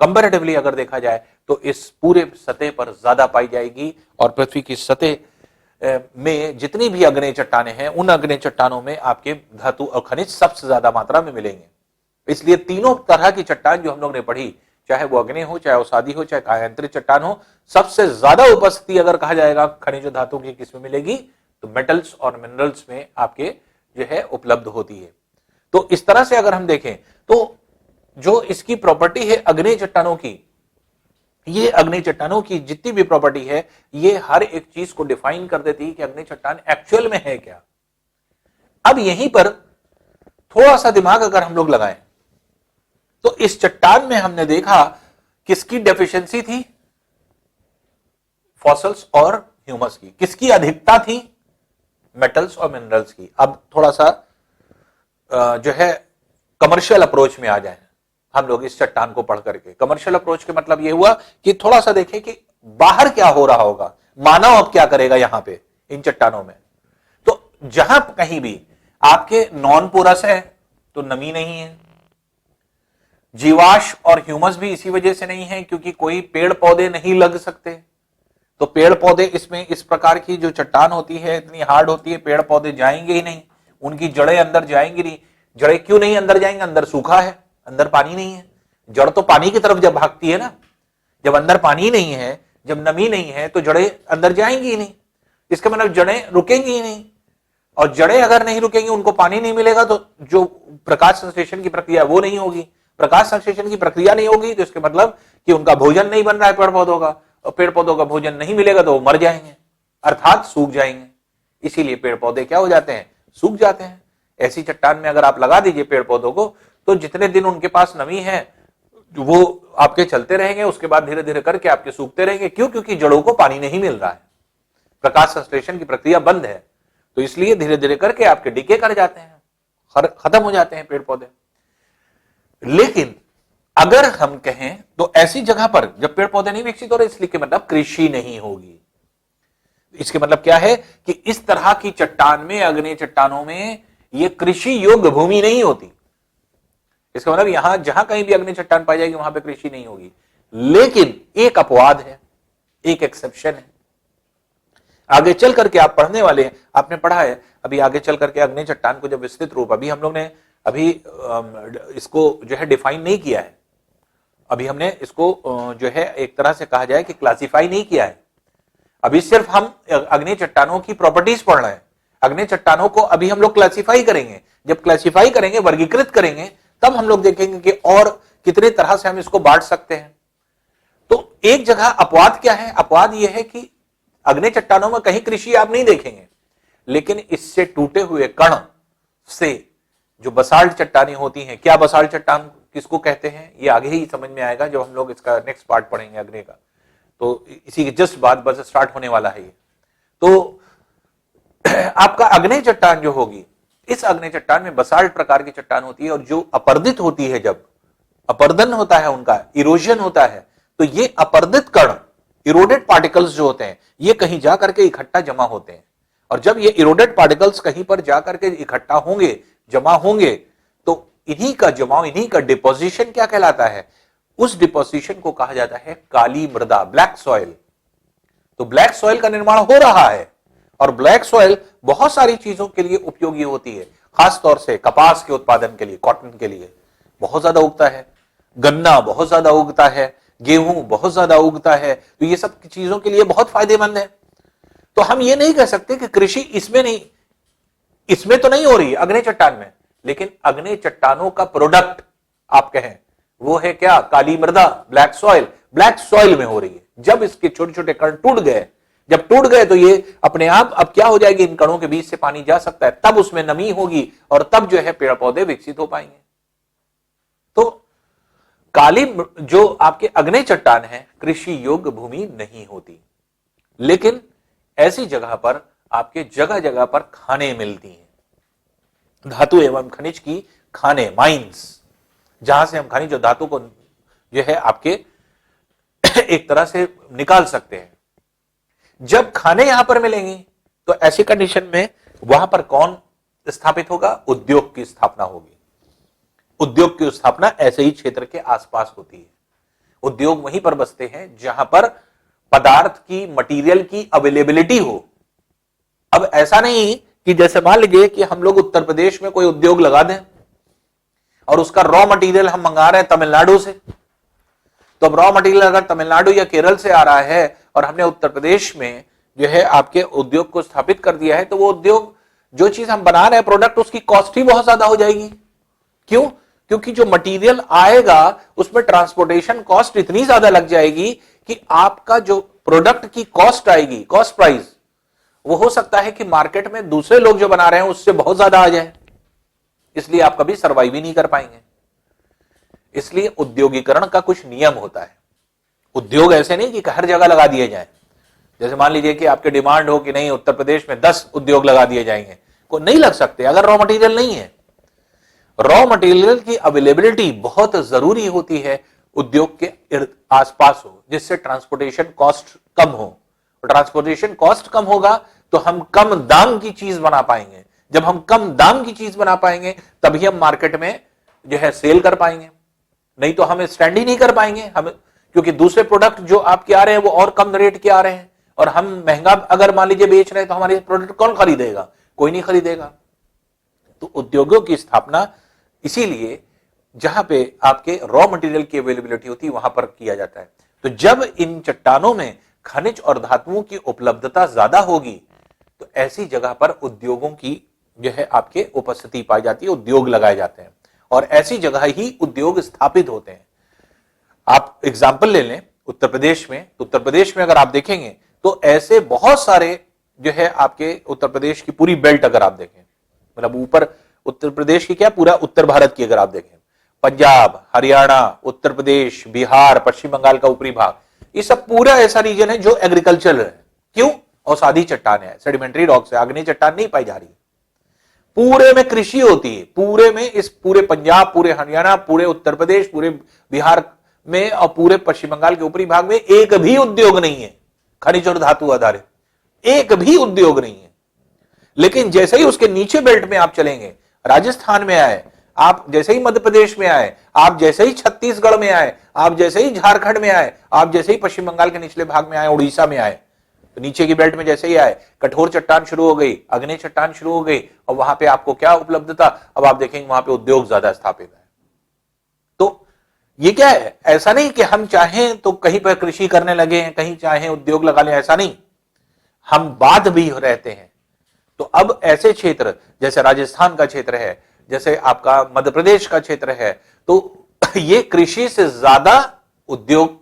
कंपैरेटिवली अगर देखा जाए तो इस पूरे सतह पर ज्यादा पाई जाएगी, और पृथ्वी की सतह में जितनी भी अग्नेय चट्टानें हैं उन अग्नेय चट्टानों में आपके धातु और खनिज सबसे ज्यादा मात्रा में मिलेंगे। इसलिए तीनों तरह की चट्टान जो हम लोग ने पढ़ी, चाहे वो अग्नेय हो, चाहे अवसादी हो, चाहे कायांतरित चट्टान हो, सबसे ज्यादा उपस्थिति अगर कहा जाएगा खनिज धातु की किसमें मिलेगी तो मेटल्स और मिनरल्स में आपके जो है उपलब्ध होती है। तो इस तरह से अगर हम देखें तो जो इसकी प्रॉपर्टी है अग्नेय चट्टानों की, ये अग्नेय चट्टानों की जितनी भी प्रॉपर्टी है ये हर एक चीज को डिफाइन कर देती है कि अग्नेय चट्टान एक्चुअल में है क्या। अब यहीं पर थोड़ा सा दिमाग अगर हम लोग लगाएं तो इस चट्टान में हमने देखा किसकी डेफिशिएंसी थी, फॉसल्स और ह्यूमस की। किसकी अधिकता थी, मेटल्स और मिनरल्स की। अब थोड़ा सा जो है कमर्शियल अप्रोच में आ जाए हम लोग इस चट्टान को पढ़ करके। कमर्शियल अप्रोच के मतलब यह हुआ कि थोड़ा सा देखें कि बाहर क्या हो रहा होगा, मानव अब क्या करेगा यहां पे इन चट्टानों में। तो जहां कहीं भी आपके नॉन पोरस है तो नमी नहीं है, जीवाश्म और ह्यूमस भी इसी वजह से नहीं है क्योंकि कोई पेड़ पौधे नहीं लग सकते। तो पेड़ पौधे इसमें इस प्रकार की जो चट्टान होती है इतनी हार्ड होती है, पेड़ पौधे जाएंगे ही नहीं, उनकी जड़ें अंदर जाएंगी नहीं। जड़ें क्यों नहीं अंदर जाएंगे, अंदर सूखा है, अंदर पानी नहीं है। जड़ तो पानी की तरफ जब भागती है ना, जब अंदर पानी नहीं है, जब नमी नहीं है तो जड़ें अंदर जाएंगी ही नहीं। इसका मतलब जड़ें रुकेंगी ही नहीं, और जड़ें अगर नहीं रुकेंगी, उनको पानी नहीं मिलेगा तो जो प्रकाश संश्लेषण की प्रक्रिया वो नहीं होगी। प्रकाश संश्लेषण की प्रक्रिया नहीं होगी तो इसके मतलब कि उनका भोजन नहीं बन रहा है पेड़ पौधों का, और पेड़ पौधों का भोजन नहीं मिलेगा तो वो मर जाएंगे, अर्थात सूख जाएंगे। इसीलिए पेड़ पौधे क्या हो जाते हैं, सूख जाते हैं। ऐसी चट्टान में अगर आप लगा दीजिए पेड़ पौधों को तो जितने दिन उनके पास नमी है वो आपके चलते रहेंगे, उसके बाद धीरे धीरे करके आपके सूखते रहेंगे। क्यों, क्योंकि जड़ों को पानी नहीं मिल रहा है, प्रकाश संश्लेषण की प्रक्रिया बंद है, तो इसलिए धीरे धीरे करके आपके डिके कर जाते हैं, खत्म हो जाते हैं पेड़ पौधे। लेकिन अगर हम कहें तो ऐसी जगह पर जब पेड़ पौधे नहीं विकसित हो रहे, इसलिए के मतलब कृषि नहीं होगी। इसके मतलब क्या है कि इस तरह की चट्टान में, अग्नेय चट्टानों में यह कृषि योग्य भूमि नहीं होती। इसका मतलब यहां जहां कहीं भी अग्नेय चट्टान पाई जाएगी वहां पे कृषि नहीं होगी। लेकिन एक अपवाद है, एक एक्सेप्शन है। आगे चल करके आप पढ़ने वाले हैं, आपने पढ़ा है अभी आगे चल करके अग्नेय चट्टान को जब विस्तृत रूप, अभी हम लोग ने अभी इसको जो है डिफाइन नहीं किया है, अभी हमने इसको जो है एक तरह से कहा जाए कि क्लासिफाई नहीं किया है। अभी सिर्फ हम अग्नेय चट्टानों की प्रॉपर्टीज पढ़ रहे हैं। अग्नेय चट्टानों को अभी हम लोग क्लासिफाई करेंगे। जब क्लासिफाई करेंगे, वर्गीकृत करेंगे, तब हम लोग देखेंगे कि और कितने तरह से हम इसको बांट सकते हैं। तो एक जगह अपवाद क्या है, अपवाद यह है कि अग्नेय चट्टानों में कहीं कृषि आप नहीं देखेंगे, लेकिन इससे टूटे हुए कण से जो बसाल्ट चट्टानें होती हैं, क्या बसाल्ट चट्टान किसको कहते हैं ये आगे ही समझ में आएगा जब हम लोग इसका नेक्स्ट पार्ट पढ़ेंगे अग्नेय का। तो इसी के जस्ट बाद बस स्टार्ट होने वाला है ये। तो आपका अग्नेय चट्टान जो होगी, इस अग्नेय चट्टान में बसाल्ट प्रकार की चट्टान होती है, और जो अपर्दित होती है, जब अपर्दन होता है, उनका इरोजन होता है, तो ये अपर्दित कण, इरोडेड पार्टिकल्स जो होते हैं, ये कहीं जाकर के इकट्ठा जमा होते हैं। और जब ये इरोडेड पार्टिकल्स कहीं पर जाकर के इकट्ठा होंगे, जमा होंगे, तो इन्हीं का जमाव, इन्हीं का डिपोजिशन क्या कहलाता है, उस डिपोजिशन को कहा जाता है काली मृदा, ब्लैक सॉइल। तो ब्लैक सॉइल का निर्माण हो रहा है, और ब्लैक सॉइल बहुत सारी चीजों के लिए उपयोगी होती है, खास तौर से कपास के उत्पादन के लिए, कॉटन के लिए बहुत ज्यादा उगता है, गन्ना बहुत ज्यादा उगता है, गेहूं बहुत ज्यादा उगता है। तो ये सब चीजों के लिए बहुत फायदेमंद है। तो हम ये नहीं कह सकते कि कृषि इसमें नहीं, इसमें तो नहीं हो रही है अग्नेय चट्टान में, लेकिन अग्नेय चट्टानों का प्रोडक्ट आप कहें वो है क्या, काली मृदा, ब्लैक सॉइल। ब्लैक सॉइल में हो रही है। जब इसके छोटे छोटे कण टूट गए, जब टूट गए तो ये अपने आप अब क्या हो जाएगी, इन कणों के बीच से पानी जा सकता है, तब उसमें नमी होगी, और तब जो है पेड़ पौधे विकसित हो पाएंगे। तो काली जो आपके अग्नेय चट्टान है, कृषि योग्य भूमि नहीं होती, लेकिन ऐसी जगह पर आपके जगह जगह पर खाने मिलती हैं, धातु एवं खनिज की खाने, माइंस, जहां से हम खनिज और धातु को जो है आपके एक तरह से निकाल सकते हैं। जब खाने यहां पर मिलेंगी तो ऐसी कंडीशन में वहां पर कौन स्थापित होगा? उद्योग की स्थापना होगी। उद्योग की स्थापना ऐसे ही क्षेत्र के आसपास होती है। उद्योग वहीं पर बसते हैं जहां पर पदार्थ की, मटेरियल की अवेलेबिलिटी हो। अब ऐसा नहीं कि जैसे मान लीजिए कि हम लोग उत्तर प्रदेश में कोई उद्योग लगा दें और उसका रॉ मटेरियल हम मंगा रहे हैं तमिलनाडु से, तो अब रॉ मटेरियल अगर तमिलनाडु या केरल से आ रहा है और हमने उत्तर प्रदेश में जो है आपके उद्योग को स्थापित कर दिया है, तो वो उद्योग, जो चीज हम बना रहे हैं प्रोडक्ट, उसकी कॉस्ट ही बहुत ज्यादा हो जाएगी। क्यों? क्योंकि जो मटेरियल आएगा उसमें ट्रांसपोर्टेशन कॉस्ट इतनी ज्यादा लग जाएगी कि आपका जो प्रोडक्ट की कॉस्ट आएगी, कॉस्ट प्राइस, वो हो सकता है कि मार्केट में दूसरे लोग जो बना रहे हैं उससे बहुत ज्यादा आ जाए, इसलिए आप कभी सर्वाइव ही नहीं कर पाएंगे। इसलिए उद्योगीकरण का कुछ नियम होता है। उद्योग ऐसे नहीं कि हर जगह लगा दिए जाए। जैसे मान लीजिए कि आपके डिमांड हो कि नहीं उत्तर प्रदेश में 10 उद्योग लगा दिए जाएंगे, को नहीं लग सकते अगर रॉ मटेरियल नहीं है। रॉ मटेरियल की अवेलेबिलिटी बहुत जरूरी होती है उद्योग के आसपास हो, जिससे ट्रांसपोर्टेशन कॉस्ट कम हो। ट्रांसपोर्टेशन कॉस्ट कम होगा तो हम कम दाम की चीज बना पाएंगे। जब हम कम दाम की चीज बना पाएंगे तभी हम मार्केट में जो है सेल कर पाएंगे, नहीं तो हम स्टैंड ही नहीं कर पाएंगे। हम, क्योंकि दूसरे प्रोडक्ट जो आपके आ रहे हैं वो और कम रेट के आ रहे हैं और हम महंगा अगर मान लीजिए बेच रहे हैं तो हमारे प्रोडक्ट कौन खरीदेगा? कोई नहीं खरीदेगा। तो उद्योगों की स्थापना इसीलिए जहां पे आपके रॉ मटेरियल की अवेलेबिलिटी होती है वहां पर किया जाता है। तो जब इन चट्टानों में खनिज और धातुओं की उपलब्धता ज्यादा होगी तो ऐसी जगह पर उद्योगों की जो है आपके उपस्थिति पाई जाती है, उद्योग लगाए जाते हैं और ऐसी जगह ही उद्योग स्थापित होते हैं। आप एग्जाम्पल ले लें उत्तर प्रदेश में, तो उत्तर प्रदेश में अगर आप देखेंगे तो ऐसे बहुत सारे जो है आपके उत्तर प्रदेश की पूरी बेल्ट अगर आप देखें, मतलब ऊपर उत्तर प्रदेश की क्या, पूरा उत्तर भारत की अगर आप देखें, पंजाब, हरियाणा, उत्तर प्रदेश, बिहार, पश्चिम बंगाल का ऊपरी भाग, ये सब पूरा ऐसा रीजन है जो एग्रीकल्चर है। क्यों? और सादी चट्टान है, सेडिमेंट्री रॉक्स है, आग्नेय चट्टान नहीं पाई जा रही। पूरे में कृषि होती है, पूरे में, इस पूरे पंजाब, पूरे हरियाणा, पूरे उत्तर प्रदेश, पूरे बिहार में और पूरे पश्चिम बंगाल के ऊपरी भाग में एक भी उद्योग नहीं है खनिज और धातु आधारित, एक भी उद्योग नहीं है। लेकिन जैसे ही उसके नीचे बेल्ट में आप चलेंगे, राजस्थान में आए, आप जैसे ही मध्य प्रदेश में आए, आप जैसे ही छत्तीसगढ़ में आए, आप जैसे ही झारखंड में आए, आप जैसे ही पश्चिम बंगाल के निचले भाग में आए, उड़ीसा में आए, तो नीचे की बेल्ट में जैसे ही आए, कठोर चट्टान शुरू हो गई, आग्नेय चट्टान शुरू हो गई और वहां पे आपको क्या उपलब्धता, अब आप देखेंगे वहां पे उद्योग ज्यादा स्थापित है। तो ये क्या है? ऐसा नहीं कि हम चाहें तो कहीं पर कृषि करने लगे हैं, कहीं चाहें उद्योग लगा लें, ऐसा नहीं, हम बाध भी रहते हैं। तो अब ऐसे क्षेत्र जैसे राजस्थान का क्षेत्र है, जैसे आपका मध्य प्रदेश का क्षेत्र है, तो ये कृषि से ज्यादा उद्योग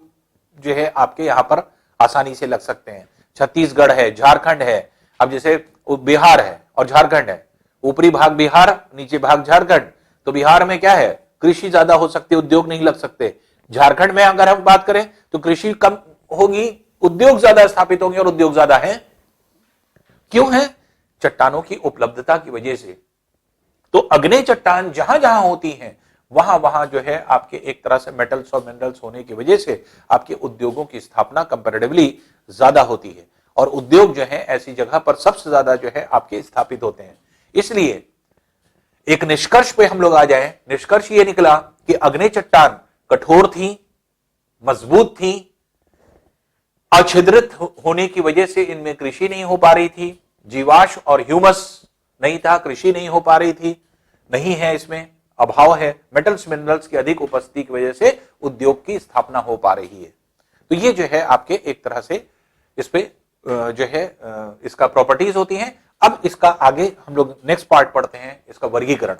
जो है आपके यहां पर आसानी से लग सकते हैं। छत्तीसगढ़ है, झारखंड है, अब जैसे बिहार है और झारखंड है, ऊपरी भाग बिहार, नीचे भाग झारखंड, तो बिहार में क्या है, कृषि ज्यादा हो सकती है, उद्योग नहीं लग सकते। झारखंड में अगर हम बात करें तो कृषि कम होगी, उद्योग ज्यादा स्थापित होंगे और उद्योग ज्यादा है। क्यों है? चट्टानों की उपलब्धता की वजह से। तो आग्नेय चट्टान जहां जहां होती हैं वहां वहां जो है आपके एक तरह से मेटल्स और मिनरल्स होने की वजह से आपके उद्योगों की स्थापना कंपैरेटिवली ज्यादा होती है और उद्योग जो है ऐसी जगह पर सबसे ज्यादा जो है आपके स्थापित होते हैं। इसलिए एक निष्कर्ष पे हम लोग आ जाएं, निष्कर्ष ये निकला कि आग्नेय चट्टान कठोर थी, मजबूत थी, अछिद्रित होने की वजह से इनमें कृषि नहीं हो पा रही थी, जीवाश्म और ह्यूमस नहीं था, कृषि नहीं हो पा रही थी, नहीं है, इसमें अभाव है, मेटल्स मिनरल्स की अधिक उपस्थिति की वजह से उद्योग की स्थापना हो पा रही है। तो ये जो है आपके एक तरह से इस पे जो है इसका प्रॉपर्टीज होती हैं। अब इसका आगे हम लोग नेक्स्ट पार्ट पढ़ते हैं, इसका वर्गीकरण।